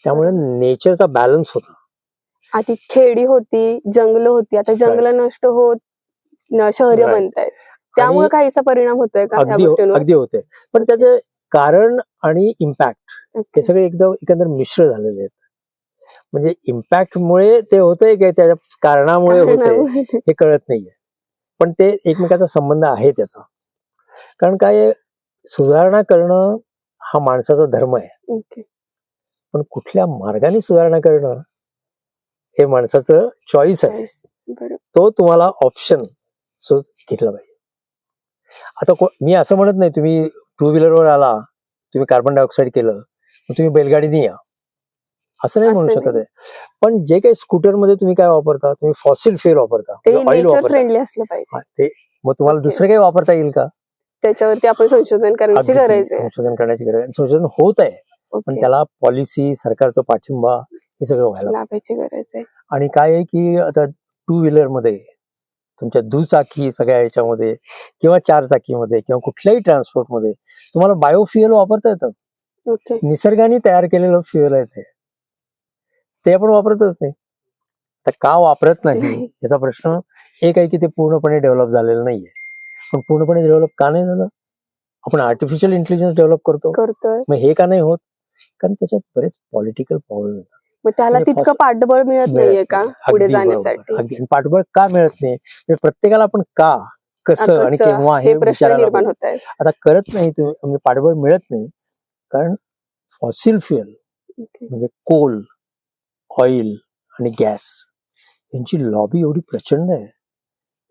त्यामुळे नेचरचा बॅलन्स होता. आधी खेडी होती, जंगल होती, आता जंगल नष्ट होत शहरे बनतायत, त्यामुळे काहीसा परिणाम होतोय का? अगदी होते, पण त्याचे कारण आणि इम्पॅक्ट हे सगळे एकंदर मिश्र झालेले आहेत. म्हणजे इम्पॅक्ट मुळे ते होतंय की त्याच्या कारणामुळे होते हे कळत नाहीये, पण ते एकमेकाचा संबंध आहे त्याचा. कारण काय, सुधारणा करणं हा माणसाचा धर्म आहे, पण कुठल्या मार्गाने सुधारणा करणं हे माणसाचं चॉईस आहे. तो तुम्हाला ऑप्शन घेतला पाहिजे. आता मी असं म्हणत नाही तुम्ही टू व्हीलरवर आला, तुम्ही कार्बन डायऑक्साईड केलं, मग तुम्ही बैलगाडीने या, असं नाही म्हणू शकत आहे. पण जे काही स्कूटरमध्ये तुम्ही काय वापरता, तुम्ही फॉसिल फ्युएल वापरता, ऑइल वापरता, ते मग तुम्हाला दुसरं काही वापरता येईल का? त्याच्यावरती आपण संशोधन करण्याची गरज आहे. संशोधन होत आहे, पण त्याला पॉलिसी, सरकारचा पाठिंबा हे सगळं व्हायला लाभायची गरज आहे. आणि काय आहे की आता टू व्हीलर मध्ये, तुमच्या दुचाकी सगळ्या याच्यामध्ये, किंवा 4 चाकीमध्ये, किंवा कुठल्याही ट्रान्सपोर्ट मध्ये तुम्हाला बायोफ्युएल वापरता येतं. निसर्गाने तयार केलेलं फ्युएल आहे ते आपण वापरतच नाही. तर का वापरत नाही याचा प्रश्न एक आहे की ते पूर्णपणे डेव्हलप झालेलं नाहीये. पण पूर्णपणे डेव्हलप का नाही झालं? आपण आर्टिफिशियल इंटेलिजन्स डेव्हलप करतोय, मग हे का नाही होत? कारण त्याच्यात बरेच पॉलिटिकल प्रॉब्लेम येतात. मग त्याला तितकं पाठबळ मिळत नाहीये का पुढे जाण्यासाठी? अगदी पाठबळ का मिळत नाही? पाठबळ आपण का, कसं आणि केव्हा हे प्रश्न निर्माण होत आहे. आता करत नाही तुम्ही, म्हणजे पाठबळ मिळत नाही कारण फॉसिल फ्युएल म्हणजे कोल, ऑइल आणि गॅस यांची लॉबी एवढी प्रचंड आहे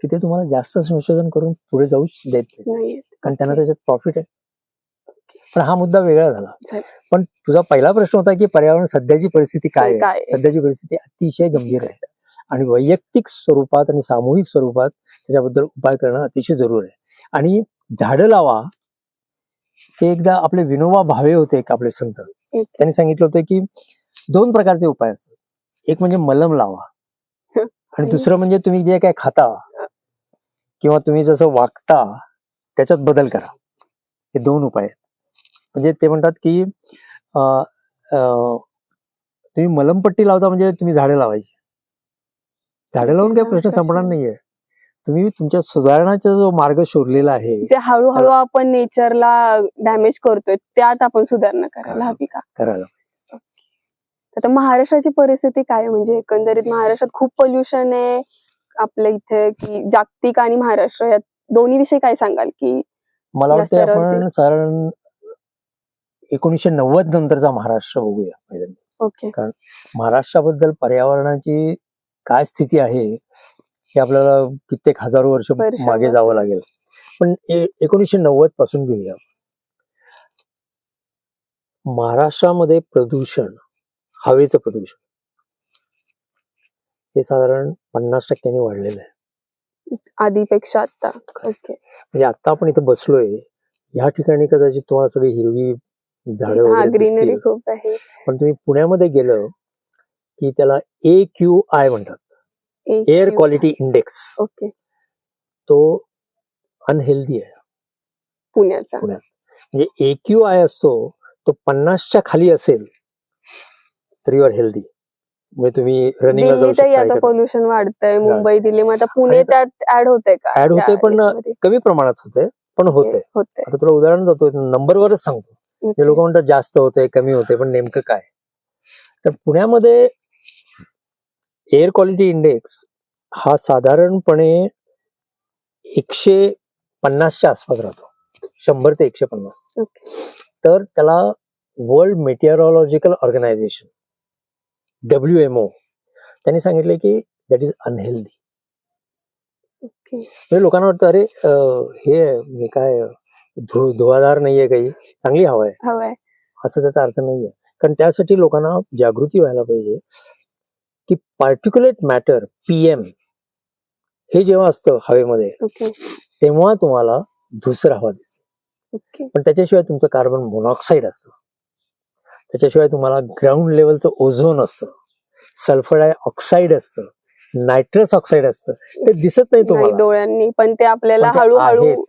की ते तुम्हाला जास्त संशोधन करून पुढे जाऊच देत नाही, कारण त्यांना त्याच्यात प्रॉफिट आहे. पण हा मुद्दा वेगळा झाला. झाला. पण तुझा पहिला प्रश्न होता की पर्यावरण सध्याची परिस्थिती काय काय आहे. आहे? सध्याची परिस्थिती अतिशय गंभीर आहे आणि वैयक्तिक स्वरूपात आणि सामूहिक स्वरूपात त्याच्याबद्दल उपाय करणं अतिशय जरूर आहे. आणि झाडं लावा ते एकदा आपले विनोबा भावे होते एक आपले संत, त्यांनी सांगितलं होतं की 2 प्रकारचे उपाय असतात. एक म्हणजे मलम लावा आणि दुसरं म्हणजे तुम्ही जे काय खाता किंवा तुम्ही जसं वागता त्याच्यात बदल करा. हे 2 उपाय आहेत. म्हणजे ते म्हणतात की तुम्ही मलमपट्टी लावता म्हणजे तुम्ही झाडं लावायची. झाडं लावून काही प्रश्न संपणार नाहीये. तुम्ही तुमच्या सुधारणाचा जो मार्ग शोधलेला आहे, जे हळूहळू आपण नेचरला डॅमेज करतोय त्यात आपण सुधारणा करायला हवी का? करायला. आता महाराष्ट्राची परिस्थिती काय आहे? म्हणजे एकंदरीत महाराष्ट्रात खूप पोल्युशन आहे आपल्या इथे, की जागतिक आणि महाराष्ट्र या दोन्ही विषयी काय सांगाल? की मला या वाटतं स्तरावरती? आपण साधारण 1990 नंतरचा महाराष्ट्र बघूया पहिल्यांदा. ओके. महाराष्ट्राबद्दल पर्यावरणाची काय स्थिती आहे हे आपल्याला कित्येक हजारो वर्ष मागे जावं लागेल. पण 1990 पासून घेऊया. महाराष्ट्रामध्ये प्रदूषण, हवेचं प्रदूषण हे साधारण 50% वाढलेलं आहे आधीपेक्षा आता. ओके. म्हणजे आता आपण इथे बसलोय या ठिकाणी कदाचित तुम्हाला सगळी हिरवी झाडं हा, वगैरे ग्रीनरी दिसतील. खूप आहे. पण तुम्ही पुण्यामध्ये गेलं की त्याला AQI म्हणतात, एअर क्वालिटी इंडेक्स. ओके. तो अनहेल्दी आहे पुण्याचा. म्हणजे AQI असतो तो 50च्या खाली असेल तर यू आर हेल्दी. म्हणजे तुम्ही रनिंगला जाऊ दिल्लीतही आता शकता. पोल्युशन वाढतंय, मुंबई दिल्ली, मग आता पुणे आणि त्यात ऍड होतंय का? ऍड होते पण कमी प्रमाणात होते, पण होते. होतंय. आता तुला उदाहरण देतो, नंबरवरच सांगतो. हे लोक म्हणतात जास्त होते कमी होते, पण नेमकं काय? तर पुण्यामध्ये एअर क्वालिटी इंडेक्स हा साधारणपणे 150च्या आसपास राहतो, 100 ते 150. ओके. तर त्याला वर्ल्ड मेटिओरॉलॉजिकल ऑर्गनायझेशन WMO त्यांनी सांगितले की दॅट इज अनहेल्दी. ओके. म्हणजे लोकांना वाटतं अरे हे काय धुवाधार नाहीये, काही चांगली हवा आहे, हवाय. असं त्याचा अर्थ नाहीये. कारण त्यासाठी लोकांना जागृती व्हायला पाहिजे की पार्टिक्युलेट मॅटर PM हे जेव्हा असतं हवेमध्ये ओके. तेव्हा तुम्हाला धुसर हवा दिसते. ओके. पण त्याच्याशिवाय तुमचं कार्बन मोनॉक्साईड असतं, त्याच्याशिवाय तुम्हाला ग्राउंड लेवलचं ओझोन असतं, सल्फर डायऑक्साईड असतं, नायट्रस ऑक्साईड असतं. ते दिसत नाही तुम्हाला डोळ्यांनी, पण ते आपल्याला पण ते हळूहळू आहेत.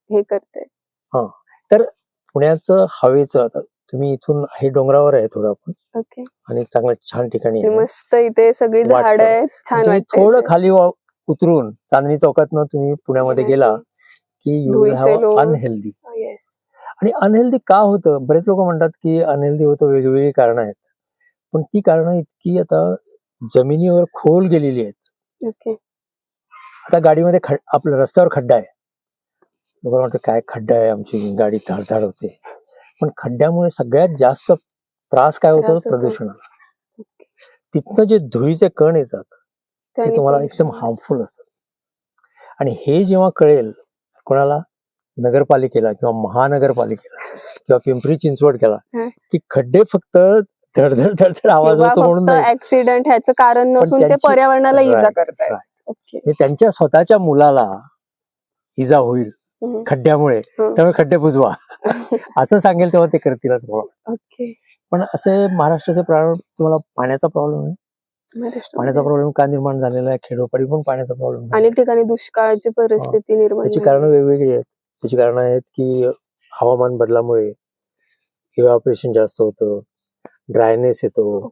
हे करते. तर पुण्याचं हवेचं, आता तुम्ही इथून हे डोंगरावर आहे थोडं आपण, ओके. आणि चांगलं छान ठिकाणी आहे. मस्त इथे सगळी झाड वाटतं. आहेत, छान तुम्ही वाटतंय थोडं इथे. खाली उतरून चांदणी चौकातनं तुम्ही पुण्यामध्ये गेला की यू विल धुळीचे हॅव लोक. अनहेल्दी. येस. आणि अनहेल्दी का होतं? बरेच लोक म्हणतात की अनहेल्दी होतं, वेगवेगळी कारणं आहेत. पण ती कारणं इतकी आता जमिनीवर खोल गेलेली आहेत. ओके. आता गाडीमध्ये आपल्या रस्त्यावर खड्डा आहे, लोकांना वाटतं काय खड्डा आहे, आमची गाडी धाडधाड होते. पण खड्ड्यामुळे सगळ्यात जास्त त्रास काय होतो? त्रास होतो. प्रदूषणाला. तिथनं जे धुळीचे कण येतात ते त्यांनी तुम्हाला pollution एकदम हार्मफुल असतात. आणि हे जेव्हा कळेल कोणाला, नगरपालिकेला किंवा महानगरपालिकेला किंवा पिंपरी चिंचवड केला, हं. की खड्डे फक्त धडधड धडधड आवाज किंवा होतो म्हणून फक्त नाही, ऍक्सिडेंट ह्याचं कारण नसून ते त्यांची- पर्यावरणाला इजा Right, करतायत. right. ओके. हे त्यांच्या स्वतःच्या मुलाला इजा होईल हम्म. खड्ड्यामुळे, हं. त्यामुळे खड्डे बुजवा असं सांगेल तेव्हा ते करतीलच बाबा. ओके. पण असे महाराष्ट्राचे प्रॉब्लेम, तुम्हाला पाण्याचा प्रॉब्लेम आहे. पाण्याचा महाराष्ट्रामध्ये प्रॉब्लेम का निर्माण झालेला आहे? खेडोपाडी पण पाण्याचा प्रॉब्लेम. अनेक ठिकाणी दुष्काळाची परिस्थिती निर्माण त्याची झाली. कारणं वेगवेगळी आहेत. त्याची कारणं आहेत की हवामान बदलामुळे इव्हॅपोरेशन जास्त होतं, ड्रायनेस येतो,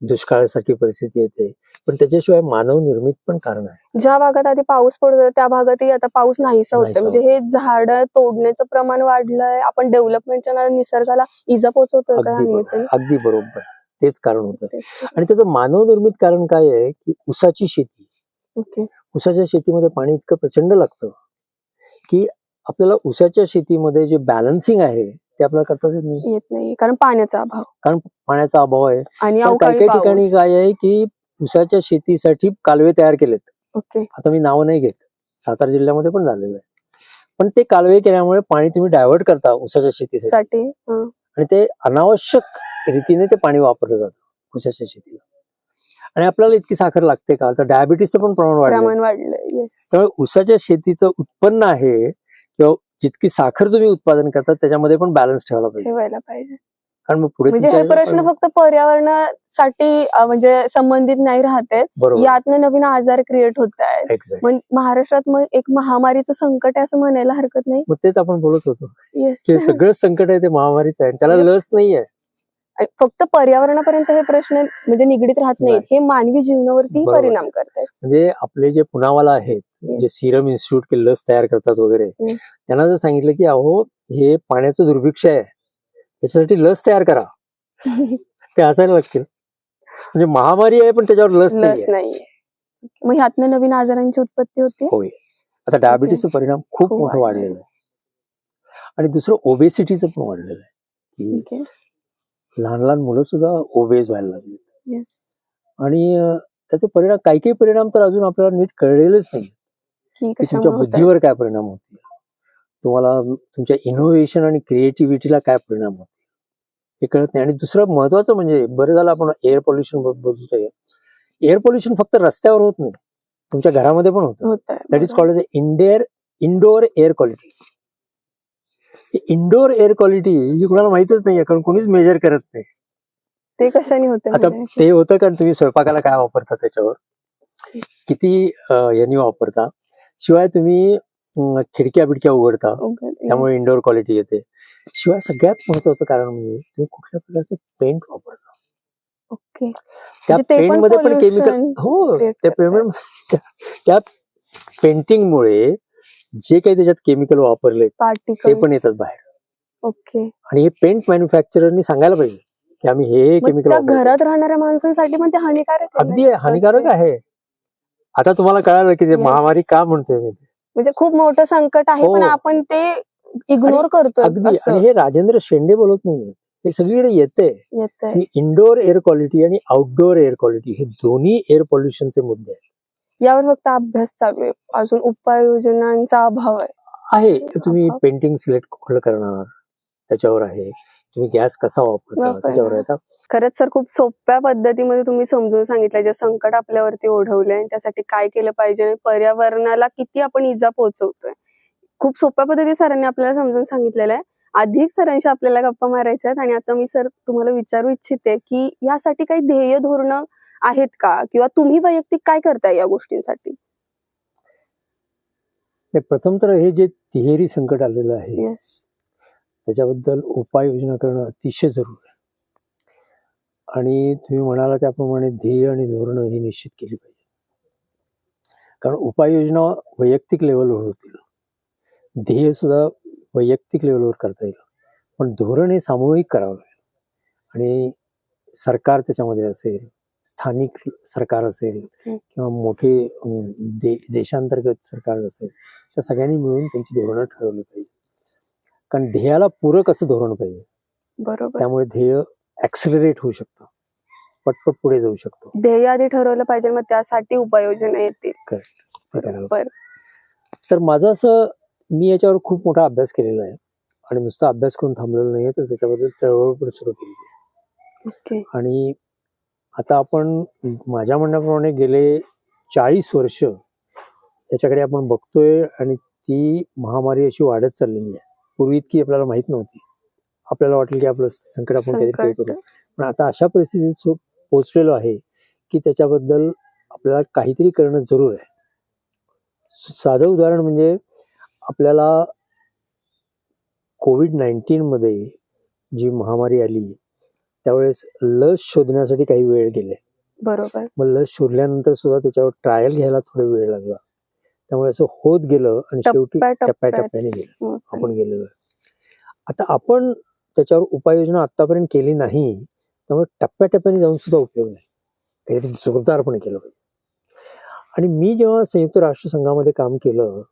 दुष्काळासारखी परिस्थिती येते. पण त्याच्याशिवाय मानव निर्मित पण कारण आहे. ज्या भागात आधी पाऊस पडतो त्या भागातही आता पाऊस नाहीसा होतोय. नाहीसा म्हणजे हे झाड तोडण्याचं प्रमाण वाढलंय. आपण डेव्हलपमेंटच्या नावाने निसर्गाला इजा पोहोचवतोय का अगदी ह्यानिमित्ताने? बरोबर, अगदी बरोबर, तेच कारण होतं. आणि त्याचं मानव निर्मित कारण काय आहे की ऊसाची शेती. ओके. ऊसाच्या शेतीमध्ये पाणी इतकं प्रचंड लागतं की आपल्याला ऊसाच्या शेतीमध्ये जे बॅलन्सिंग आहे ते आपल्याला करताच येत नाही, येत नाही कारण पाण्याचा अभाव कारण पाण्याचा अभाव आहे. आणि पण काही अवकाळी काही ठिकाणी पाऊस. काय आहे की ऊसाच्या शेतीसाठी कालवे तयार केलेत. ओके. आता मी नाव नाही घेत, सातारा जिल्ह्यामध्ये पण झालेलं आहे. पण ते कालवे केल्यामुळे पाणी तुम्ही डायव्हर्ट करता ऊसाच्या शेतीसाठी साठी आणि ते अनावश्यक रीतीने ते पाणी वापरलं जातं ऊसाच्या शेतीला. आणि आपल्याला इतकी साखर लागते का? तर डायबिटीसचं पण प्रमाण वाढलं. प्रमाण वाढलंय. येस. त्यामुळे ऊसाच्या शेतीचं उत्पन्न आहे किंवा जितकी साखर तुम्ही उत्पादन करतात त्याच्यामध्ये पण बॅलन्स ठेवायला पाहिजे. ठेवायला पाहिजे. कारण मग पुढे म्हणजे हे प्रश्न फक्त पर्यावरणासाठी म्हणजे संबंधित नाही राहतात. बरोबर यातनं नवीन आजार क्रिएट होत आहेत. एक्झॅक्ट. मग महाराष्ट्रात मग एक महामारीचं संकट आहे असं म्हणायला हरकत नाही. मग तेच आपण बोलत होतो येस. की सगळंच संकट आहे ते महामारीचं आहे आणि त्याला Yep. लस नाहीये. फक्त पर्यावरणापर्यंत हे प्रश्न म्हणजे निगडीत राहत नाहीत, हे मानवी जीवनावरती बरोबर. परिणाम करतात. म्हणजे आपले जे पुनावाला आहेत जे सिरम इन्स्टिट्यूट के लस तयार करतात वगैरे Yes. त्यांना जर सांगितलं की अहो हे पाण्याचं दुर्भिक्ष आहे त्याच्यासाठी लस तयार करा ते हसायला लागतील. म्हणजे महामारी आहे पण त्याच्यावर लस लस नाहीये. नाहीये. मग ह्यातनं नवीन आजारांची उत्पत्ती होते. होय. आता डायबिटीसचा परिणाम खूप खूप मोठं वाढलेलं वाढलेलं आहे आणि दुसरं ओबेसिटीचं पण वाढलेलं आहे की Okay. लहान लहान मुलं सुद्धा ओबेज व्हायला लागली Yes. आणि त्याचे परिणाम काही परिणाम तर अजून आपल्याला नीट कळलेलेच नाही की की तुमच्या कशामुळे होतात. बुद्धीवर काय परिणाम होतील, तुम्हाला तुमच्या इनोव्हेशन आणि क्रिएटिव्हिटीला काय परिणाम होतील हे कळत नाही. आणि दुसरं महत्वाचं म्हणजे बरं झालं आपण एअर पोल्युशन बोलतोय. एअर पोल्युशन फक्त रस्त्यावर होत नाही, तुमच्या घरामध्ये पण होतं. होतंय. That is called indoor air quality. Indoor air quality ही कुणाला माहितच नाही कारण कोणीच मेजर करत नाही. ते कशाने होते आता ते होतं कारण तुम्ही स्वयंपाकाला काय वापरता त्याच्यावर किती यांनी वापरता, शिवाय तुम्ही खिडक्या बिडक्या उघडता त्यामुळे इंडोर क्वालिटी येते. शिवाय सगळ्यात महत्वाचं कारण म्हणजे तुम्ही कुठल्या प्रकारचं पेंट वापरता. ओके. त्या म्हणजे ते पेंट पण मध्ये पण pollution केमिकल हो create त्या करतात. पेंट त्या पेंटिंगमुळे जे काही त्याच्यात केमिकल वापरले ते Particles. पण येतात बाहेर. ओके. आणि हे पेंट मॅन्युफॅक्चररनी सांगायला पाहिजे की आम्ही हे मग केमिकल त्या घरात राहणाऱ्या माणसांसाठी पण ते हानिकारक आहे अगदी ना? हानिकारक आहे. आता तुम्हाला कळालं की ते Yes. महामारी का म्हणतोय मी ते. म्हणजे खूप मोठं संकट आहे हो. पण आपण ते इग्नोर करतोय अगदी. असं आणि हे राजेंद्र शेंडे बोलत नाहीये, हे सगळीकडे येते येतंय. की इंडोर एअर क्वालिटी आणि आउटडोर एअर क्वालिटी हे दोन्ही एअर पोल्युशनचे मुद्दे आहेत. यावर फक्त अभ्यास चालू आहे, अजून उपाययोजनांचा अभाव आहे. तुम्ही अभाव. पेंटिंग सिलेक्ट कुठलं करणार त्याच्यावर आहे, तुम्ही गॅस कसा वापरता त्याच्यावर आहे. आता खरंच सर खूप सोप्या पद्धतीमध्ये तुम्ही समजून सांगितलं जे संकट आपल्यावरती ओढवलंय आणि त्यासाठी काय केलं पाहिजे आणि पर्यावरणाला किती आपण इजा पोहोचवतोय. खूप सोप्या पद्धती सरांनी आपल्याला समजून सांगितलेलं आहे. अधिक सरांशी आपल्याला गप्पा मारायच्या आहेत आणि आता मी सर तुम्हाला विचारू इच्छिते की यासाठी काही ध्येय धोरणं आहेत का किंवा तुम्ही वैयक्तिक काय करताय या गोष्टींसाठी? प्रथम तर हे जे तिहेरी संकट आलेलं आहे येस. त्याच्याबद्दल उपाययोजना करणं अतिशय जरूरी आहे. आणि तुम्ही म्हणाला त्याप्रमाणे ध्येय आणि धोरणं ही निश्चित केली पाहिजे. कारण उपाययोजना वैयक्तिक लेवलवर होतील, ध्येय सुद्धा वैयक्तिक लेवलवर करता येईल, पण धोरण हे सामूहिक करावं लागेल. आणि सरकार त्याच्यामध्ये असेल, स्थानिक सरकार असेल किंवा मोठे देशांतर्गत सरकार असेल, त्या सगळ्यांनी मिळून त्यांची धोरणं ठरवली पाहिजे. कारण ध्येयाला पूरक असं धोरण पाहिजे. बरोबर. त्यामुळे ध्येय ऍक्सिलरेट होऊ शकतं, पटपट पुढे जाऊ शकतो. ध्येय आधी ठरवलं पाहिजे मग त्यासाठी उपाययोजना येतील. बरोबर. तर माझं असं मी याच्यावर खूप मोठा अभ्यास केलेला आहे आणि नुसता अभ्यास करून थांबलेलो नाहीये, तर त्याच्याबद्दल चळवळ पण सुरू केली आहे. ओके. आणि आता आपण माझ्या म्हणण्याप्रमाणे गेले 40 वर्ष याच्याकडे आपण बघतोय आणि ती महामारी अशी वाढत चाललेली आहे. पूर्वी इतकी आपल्याला माहित नव्हती. आपल्याला वाटेल की आपलं संकट आपण काहीतरी करू, पण आता अशा परिस्थितीत पोहोचलेलो आहे की त्याच्याबद्दल आपल्याला काहीतरी करणं जरूर आहे. साधं उदाहरण म्हणजे आपल्याला कोविड-19 मध्ये जी महामारी आली त्यावेळेस लस शोधण्यासाठी काही वेळ गेले. बरोबर. मग लस शोधल्यानंतर सुद्धा त्याच्यावर ट्रायल घ्यायला थोडा वेळ लागला. त्यामुळे असं होत गेलं आणि शेवटी टप्प्याटप्प्याने गेलं आपण गेलेलो. आता आपण त्याच्यावर उपाययोजना आतापर्यंत केली नाही, त्यामुळे टप्प्याटप्प्याने जाऊन सुद्धा उपयोग नाही, काहीतरी जोरदारपणे केलं पाहिजे. आणि मी जेव्हा संयुक्त राष्ट्र संघामध्ये काम केलं,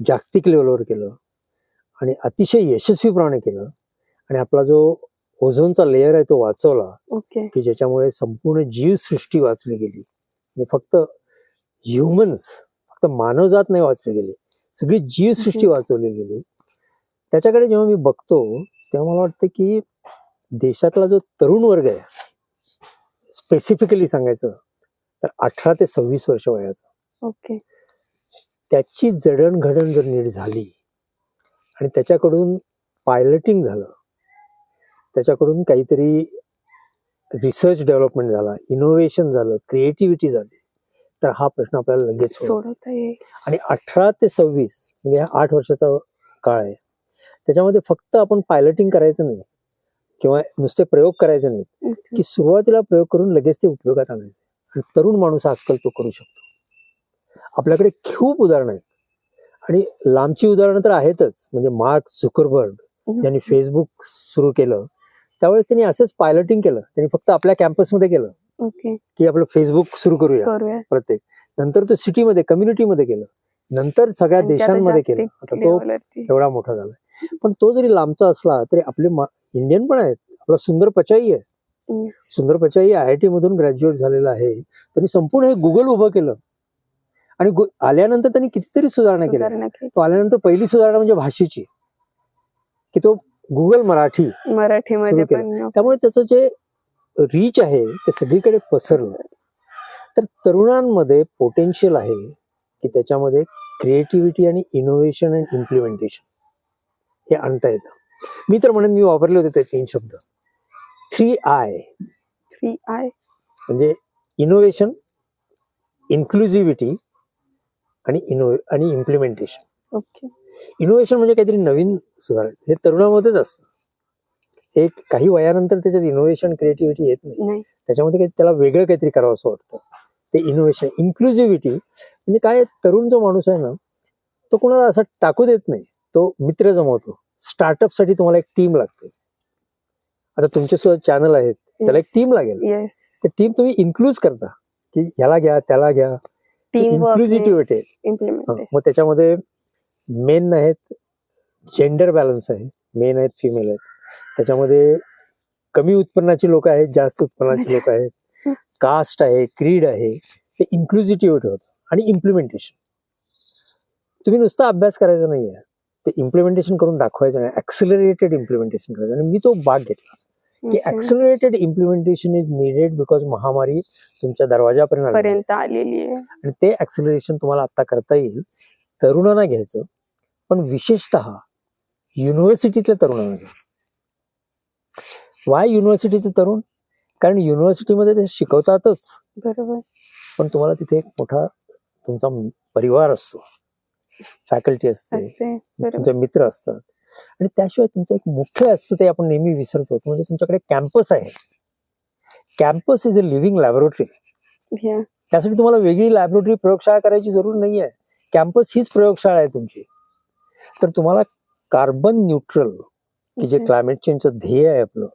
जागतिक लेवलवर केलं आणि अतिशय यशस्वीप्रमाणे केलं आणि आपला जो ओझोनचा लेअर आहे तो वाचवला, ओके. की ज्याच्यामुळे संपूर्ण जीवसृष्टी वाचली गेली. फक्त ह्युमन्स, फक्त मानवजात नाही वाचली गेली, सगळी जीवसृष्टी वाचवली गेली. त्याच्याकडे जेव्हा मी बघतो तेव्हा मला वाटतं की देशातला जो तरुण वर्ग आहे, स्पेसिफिकली सांगायचं तर 18 ते 26 वर्ष वयाचा, ओके. त्याची जडणघडण जर नीट झाली आणि त्याच्याकडून पायलटिंग झालं, त्याच्याकडून काहीतरी रिसर्च डेव्हलपमेंट झाला, इनोव्हेशन झालं, क्रिएटिव्हिटी झाली, तर हा प्रश्न आपल्याला लगेच सोडवता सोडवता येईल. आणि 18 ते 26 म्हणजे हा 8 वर्षाचा काळ आहे. त्याच्यामध्ये फक्त आपण पायलटिंग करायचं नाही किंवा नुसते प्रयोग करायचे नाहीत, ओके. की सुरुवातीला प्रयोग करून लगेच ते उपयोगात आणायचे. आणि तरुण माणूस आजकाल तो करू शकतो. आपल्याकडे खूप उदाहरणं आहेत आणि लांबची उदाहरणं तर आहेतच. म्हणजे मार्क झुकरबर्ग ज्यांनी फेसबुक सुरू केलं त्यावेळेस त्यांनी असंच पायलटिंग केलं. त्यांनी फक्त आपल्या कॅम्पसमध्ये केलं ओके. की आपलं फेसबुक सुरू करूया करूया. प्रत्येक. नंतर तो सिटीमध्ये कम्युनिटीमध्ये केलं, नंतर सगळ्या आणि ते आता देशांमध्ये केलं. जागतिक आता तो लेवलवरती. एवढा मोठा झाला. पण तो जरी लांबचा असला तरी आपले इंडियन पण आहेत. आपला सुंदर पिचाई आहे. Yes. सुंदर पिचाई IIT मधून ग्रॅज्युएट झालेला आहे. त्यांनी संपूर्ण हे गुगल उभं केलं आणि आल्यानंतर त्यांनी कितीतरी सुधारणा केल्या. सुधारणा केली. तो आल्यानंतर पहिली सुधारणा म्हणजे भाषेची, की तो गुगल मराठी मराठीमध्ये सुरू केलं. पण त्यामुळे त्याचं जे रीच आहे ते सगळीकडे पसरलं. तर तरुणांमध्ये पोटेन्शियल आहे की त्याच्यामध्ये क्रिएटिव्हिटी आणि इनोव्हेशन अँड इम्प्लिमेंटेशन हे आणता येतं. मी तर म्हणेन, मी वापरले होते ते 3 शब्द, 3I. 3I. म्हणजे इनोव्हेशन, इन्क्लुझिव्हिटी आणि इम्प्लिमेंटेशन. ओके. इनोव्हेशन म्हणजे काहीतरी नवीन सुधारायचं, हे तरुणामध्येच असतं. हे काही वयानंतर त्याच्यात इनोव्हेशन क्रिएटिव्हिटी येत नाही. नाही. त्याच्यामध्ये काही त्याला वेगळं काहीतरी करावं असं वाटतं. ते इनोव्हेशन. इन्क्लुझिव्हिटी म्हणजे काय, तरुण जो माणूस आहे ना तो कोणाला असं टाकू देत नाही, तो मित्र जमवतो. स्टार्टअप साठी तुम्हाला एक टीम लागते. आता तुमचे सुद्धा चॅनल आहेत, त्याला एक टीम लागेल. येस. ते टीम तुम्ही इन्क्लूज करता की ह्याला घ्या त्याला घ्या. टीम इन्क्लुझिव्हिटी आहे. इम्प्लिमेंटेशन. मग त्याच्यामध्ये मेन आहेत, जेंडर बॅलन्स आहे, मेन आहेत, फिमेल आहेत. त्याच्यामध्ये कमी उत्पन्नाची लोक आहेत, जास्त उत्पन्नाची लोक आहेत, कास्ट आहे, क्रीड आहे. ते इन्क्लुझिव्हिटी होतं. आणि इम्प्लिमेंटेशन, तुम्ही नुसता अभ्यास करायचा नाहीये, ते इम्प्लिमेंटेशन करून दाखवायचं नाही. ऍक्सिलरेटेड इम्प्लिमेंटेशन करायचं. आणि मी तो भाग घेतला की ऍक्सिलरेटेड इम्प्लिमेंटेशन इज नीडेड बिकॉज महामारी तुमच्या दरवाजापर्यंत आलेली आहे आणि ते ऍक्सिलरेशन तुम्हाला आता करता येईल. तरुणांना घ्यायचं, पण विशेषतः युनिव्हर्सिटीतल्या तरुणांना घ्यायचं. वाय युनिव्हर्सिटीचे तरुण? कारण युनिव्हर्सिटीमध्ये ते शिकवतातच, बरोबर, पण तुम्हाला तिथे एक मोठा तुमचा परिवार असतो, फॅकल्टी असते, तुमचे मित्र असतात. आणि त्याशिवाय तुमचं एक मुख्य असतं, ते आपण नेहमी विसरतो, म्हणजे तुमच्याकडे कॅम्पस आहे. Campus is a living laboratory. त्यासाठी तुम्हाला वेगळी लॅबोरेटरी प्रयोगशाळा करायची जरूर नाहीये. कॅम्पस हीच प्रयोगशाळा आहे तुमची. तर तुम्हाला कार्बन न्यूट्रल, की जे क्लायमेट चेंजचं ध्येय आहे आपलं,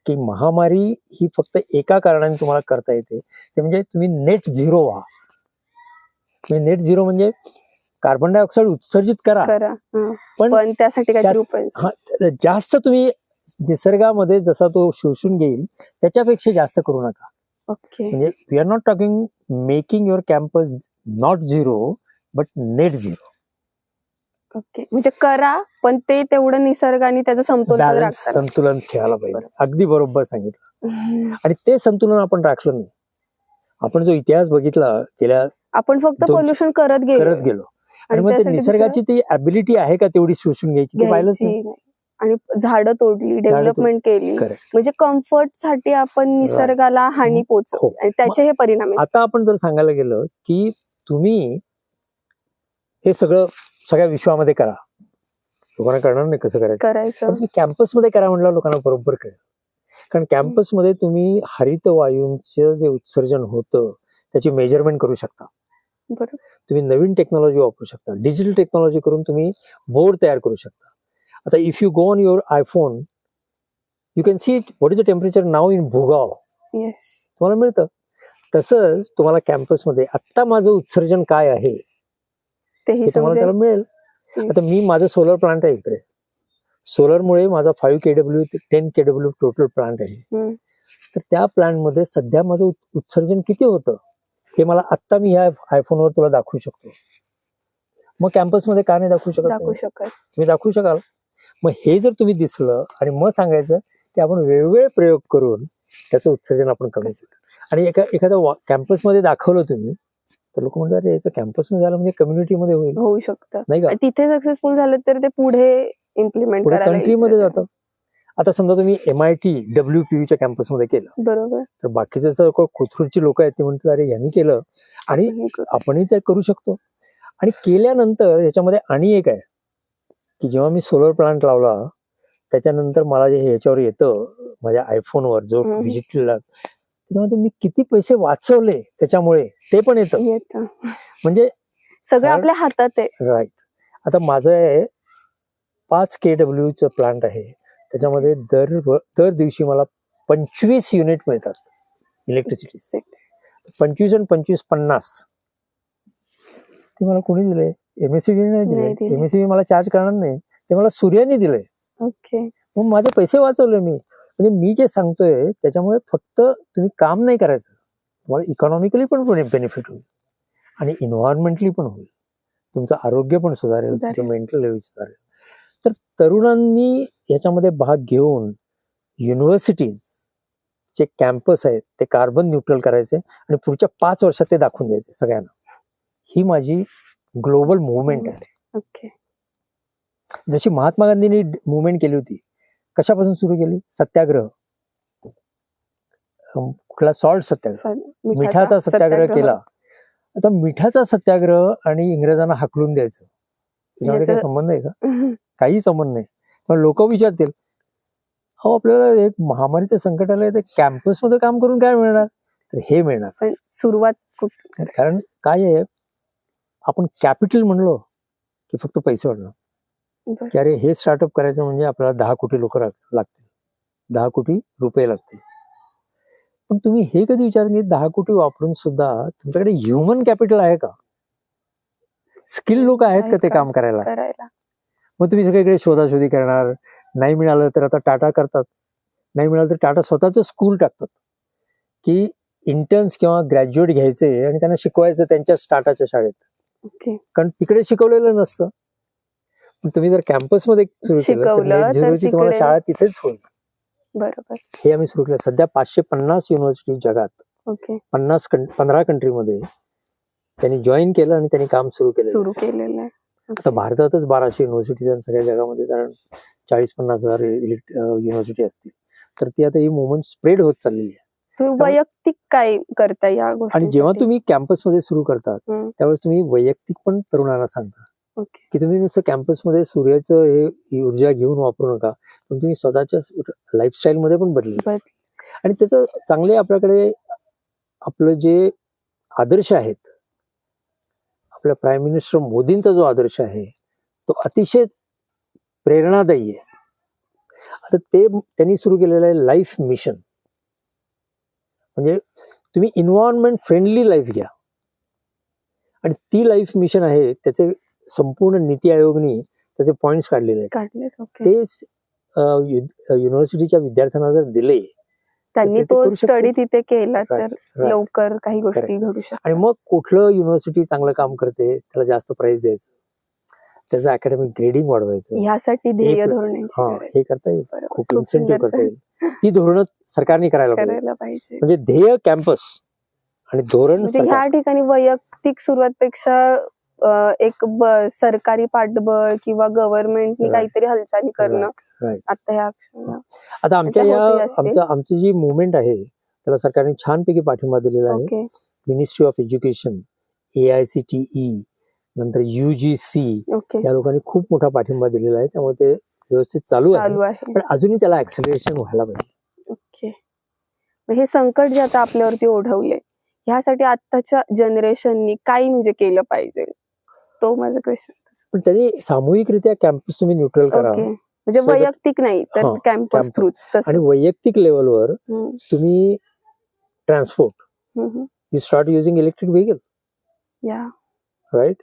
की महामारी ही फक्त एका कारणाने तुम्हाला करता येते, ते म्हणजे तुम्ही नेट झिरो व्हा. नेट झिरो म्हणजे कार्बन डायऑक्साईड उत्सर्जित करा, पण त्यासाठी काहीतरी उपाय जास्त तुम्ही निसर्गामध्ये जसा तो शोषून घेईल त्याच्यापेक्षा जास्त करू नका. ओके. म्हणजे we are not talking making your campus not zero but net zero. Okay. म्हणजे करा, पण ते तेवढं निसर्गाने त्याचं संतुलन ठेवायला पाहिजे. अगदी बरोबर सांगितलं. आणि ते संतुलन आपण राखलं नाही. आपण जो इतिहास बघितला गेल्या, आपण फक्त पोल्युशन करत गेलो. आणि मग ते निसर्गाची ती ॲबिलिटी आहे का तेवढी शोषून घ्यायची, ते पाहिलंच नाही. आणि झाडं तोडली, डेव्हलपमेंट केली, म्हणजे कम्फर्ट साठी आपण निसर्गाला हानी पोहोचवली आणि त्याचे हे परिणाम. आता आपण जर सांगायला गेलं की तुम्ही हे सगळ्या विश्वामध्ये करा, लोकांना कळणार नाही कसं करायचं. तुम्ही कॅम्पसमध्ये करा म्हटलं लोकांना बरोबर कळेल. कारण कॅम्पसमध्ये तुम्ही हरित वायूंचं जे उत्सर्जन होतं त्याची मेजरमेंट करू शकता. तुम्ही नवीन टेक्नॉलॉजी वापरू शकता, डिजिटल टेक्नॉलॉजी करून तुम्ही बोर्ड तयार करू शकता. आता if you go on your iPhone, you can see what is the temperature now in Bhugaon. तुम्हाला मिळतं. तसंच तुम्हाला कॅम्पसमध्ये आत्ता माझं उत्सर्जन काय आहे ते तुम्हाला त्याला मिळेल. आता माझं सोलर प्लांट आहे इकडे. सोलरमुळे माझा 5 kW 10 kW टोटल प्लांट आहे. तर त्या प्लांटमध्ये सध्या माझं उत्सर्जन किती होतं हे मला आत्ता मी ह्या आयफोनवर तुला दाखवू शकतो. मग कॅम्पसमध्ये का नाही दाखवू शकत दाखवू तुम्ही? शकत. तुम्ही दाखवू शकाल. मग हे जर तुम्ही दिसलं आणि मग सांगायचं की आपण वेगवेगळे प्रयोग करून त्याचं उत्सर्जन आपण कमी करू. आणि एखादं कॅम्पसमध्ये दाखवलं तुम्ही तर लोक म्हणतात अरे याचं कॅम्पसमध्ये झालं म्हणजे कम्युनिटीमध्ये होईल, होऊ शकतं. नाही का? आणि तिथे सक्सेसफुल झालं तर ते पुढे इम्प्लिमेंट पुढे करायला कंट्रीमध्ये easy जातं. आता समजा तुम्ही MIT WPUच्या कॅम्पसमध्ये केलं आहे. बरोबर. तर बाकीचे जर कोथरूडची लोक आहेत ते म्हणतात अरे यांनी केलं आणि आपण हे करू. आपणही ते करू शकतो. आणि केल्यानंतर याच्यामध्ये आणि एक आहे की जेव्हा मी सोलर प्लांट लावला त्याच्यानंतर मला जे ह्याच्यावर येतं माझ्या आयफोनवर जो हम्म. डिजिटल त्याच्यामध्ये मी किती पैसे वाचवले त्याच्यामुळे ते पण येतं. येतं. म्हणजे सगळं सर- आपल्या हातात आहे. राईट. आता माझं आहे 5 KW प्लांट आहे त्याच्यामध्ये दर दिवशी मला 25 युनिट मिळतात इलेक्ट्रिसिटी. 25 आणि 25 50 ते मला कोणी दिले? MSEB नाही नाही दिले. दिले. MSEB मला चार्ज करणार नाही, ते मला सूर्याने दिले. ओके. मग माझे पैसे वाचवले मी. म्हणजे मी जे सांगतोय त्याच्यामुळे फक्त तुम्ही काम नाही करायचं, तुम्हाला इकॉनॉमिकली पण बेनिफिट होईल आणि इन्व्हायरमेंटली पण होईल. तुमचं आरोग्य पण सुधारेल, तुमचं मेंटल हेल्थ सुधारेल. तर तरुणांनी याच्यामध्ये भाग घेऊन युनिव्हर्सिटीज जे कॅम्पस आहेत ते कार्बन न्यूट्रल करायचे आणि पुढच्या 5 वर्षात ते दाखवून द्यायचे सगळ्यांना. ही माझी ग्लोबल मुवमेंट आहे. ओके. जशी महात्मा गांधींनी मुवमेंट केली होती, कशापासून सुरू केली? सत्याग्रह. कुठला? सॉल्ट सत्याग्रह, मिठाचा सत्याग्रह केला. आता मिठाचा सत्याग्रह आणि इंग्रजांना हाकलून द्यायचं त्याच्यामध्ये काही संबंध आहे का? काही संबंध नाही. पण लोक विचारतील अहो आपल्याला एक महामारीचं संकट आलंय तर कॅम्पसमध्ये काम करून काय मिळणार? तर हे मिळणार. पण सुरुवात कुठं? कारण काय आहे, आपण कॅपिटल म्हणलो की फक्त पैसे वाढणार बरं. की अरे हे स्टार्टअप करायचं म्हणजे आपल्याला 10 कोटी लोक लागतील, 10 कोटी रुपये लागतील. पण तुम्ही हे कधी विचार की 10 कोटी वापरून सुद्धा तुमच्याकडे ह्युमन कॅपिटल आहे का? स्किल लोक आहेत का ते काम करायला? मग तुम्ही सगळीकडे शोधाशोधी करणार, नाही मिळालं तर आता टाटा करतात, नाही मिळालं तर टाटा स्वतःच स्कूल टाकतात की इंटर्न्स किंवा ग्रॅज्युएट घ्यायचे आणि त्यांना शिकवायचं त्यांच्या टाटाच्या शाळेत. ओके. कारण तिकडे शिकवलेलं नसतं. पण तुम्ही जर कॅम्पसमध्ये सुरू केलं तर शिकवलं net तर zero ची तुम्हाला तिकडे- शाळा तिथेच होईल. बरोबर. हे आम्ही सुरू केलं. सध्या 550 युनिव्हर्सिटी जगात ओके. 15 कंट्रीमध्ये त्यांनी जॉईन केलं आणि त्यांनी काम सुरू केलं. सुरू केलेलं आहे. आता भारतातच 1200 युनिव्हर्सिटीज आणि सगळ्या जगामध्ये साधारण 40-50 हजार युनिव्हर्सिटी असतील. तर ती आता ही मुवमेंट स्प्रेड होत चाललेली आहे. तुम्ही वैयक्तिक काय करता या गोष्टी? आणि जेव्हा तुम्ही कॅम्पसमध्ये सुरू करतात त्यावेळेस तुम्ही वैयक्तिक पण तरुणांना सांगता ओके. की तुम्ही नुसतं कॅम्पसमध्ये सूर्याचं हे ऊर्जा घेऊन वापरू नका, पण तुम्ही स्वतःच्या लाईफस्टाईल मध्ये पण बदल. आणि त्याचं चांगले आपल्याकडे आपलं जे आदर्श आहेत, आपल्या प्राईम मिनिस्टर मोदींचा जो आदर्श आहे तो अतिशय प्रेरणादायी आहे. आता ते त्यांनी सुरू केलेलं आहे लाईफ मिशन. म्हणजे तुम्ही इन्व्हायरमेंट फ्रेंडली लाईफ घ्या आणि ती लाईफ मिशन आहे. त्याचे संपूर्ण नीती आयोगनी त्याचे पॉइंट्स काढलेले आहेत. ते युनिव्हर्सिटीच्या विद्यार्थ्यांना जर दिले, त्यांनी तो स्टडी तिथे केला तर Right. लवकर काही गोष्टी घडू शकतात. आणि मग कुठलं युनिव्हर्सिटी चांगलं काम करते त्याला जास्त प्राइस द्यायचं, त्याचं अकॅडमिक ग्रेडिंग वाढवायचं, ह्यासाठी ध्येय धोरणे हे करता येईल. बरोबर. खूप खूप इन्सेंटिव्ह सुंदर करता येईल. ती धोरणं सरकारने करायला पाहिजे. करायला पाहिजे. म्हणजे ध्येय कॅम्पस आणि धोरण म्हणजे सरकार. ह्या ठिकाणी वैयक्तिक सुरुवातपेक्षा एक सरकारी पाठबळ किंवा गव्हर्नमेंटनी Right. काहीतरी हालचाली करणं Right. आता ह्या आता आमच्या त्या या होती असतील. आमची जी मुवमेंट आहे त्याला सरकारने छानपैकी पाठिंबा दिलेला आहे. Okay. Ministry of education, AICTE, नंतर UGC ओके. या लोकांनी खूप मोठा पाठिंबा दिलेला आहे. त्यामुळे ते व्यवस्थित चालू आहे. चालू आहे. पण अजूनही त्याला ऍक्सेलरेशन व्हायला पाहिजे. ओके. मग हे संकट जे आता आपल्यावरती ओढवले ह्यासाठी आताच्या जनरेशननी काय म्हणजे केलं पाहिजे, तो माझा क्वेश्चन. पण त्यांनी सामूहिकरित्या कॅम्पस तुम्ही न्यूट्रल करा. ओके. म्हणजे So that- वैयक्तिक नाही तर हा, कॅम्पस campus. थ्रूच. आणि वैयक्तिक लेवलवर तुम्ही transport you start using electric vehicle, या राईट.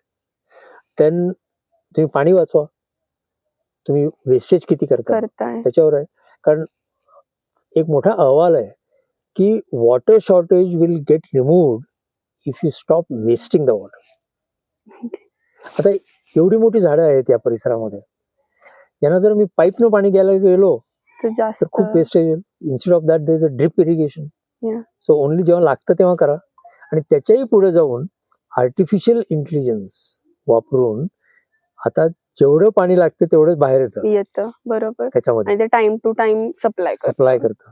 देन तुम्ही पाणी वाचवा, तुम्ही वेस्टेज किती करताय त्याच्यावर आहे. कारण एक मोठा अहवाल आहे की water shortage will get removed if you stop wasting the water. आता एवढी मोठी झाडं आहेत या परिसरामध्ये. यांना जर मी पाईपनं पाणी द्यायला गेलो तर तर जास्त खूप वेस्टेज येईल. Instead of that there is a drip irrigation. Yeah. So only जेव्हा लागतं तेव्हा करा. आणि त्याच्याही पुढे जाऊन आर्टिफिशियल इंटेलिजन्स वापरून आता जेवढं पाणी लागतं तेवढंच बाहेर येतं येतं. बरोबर. त्याच्यामध्ये आणि ते time to time supply supply करतं.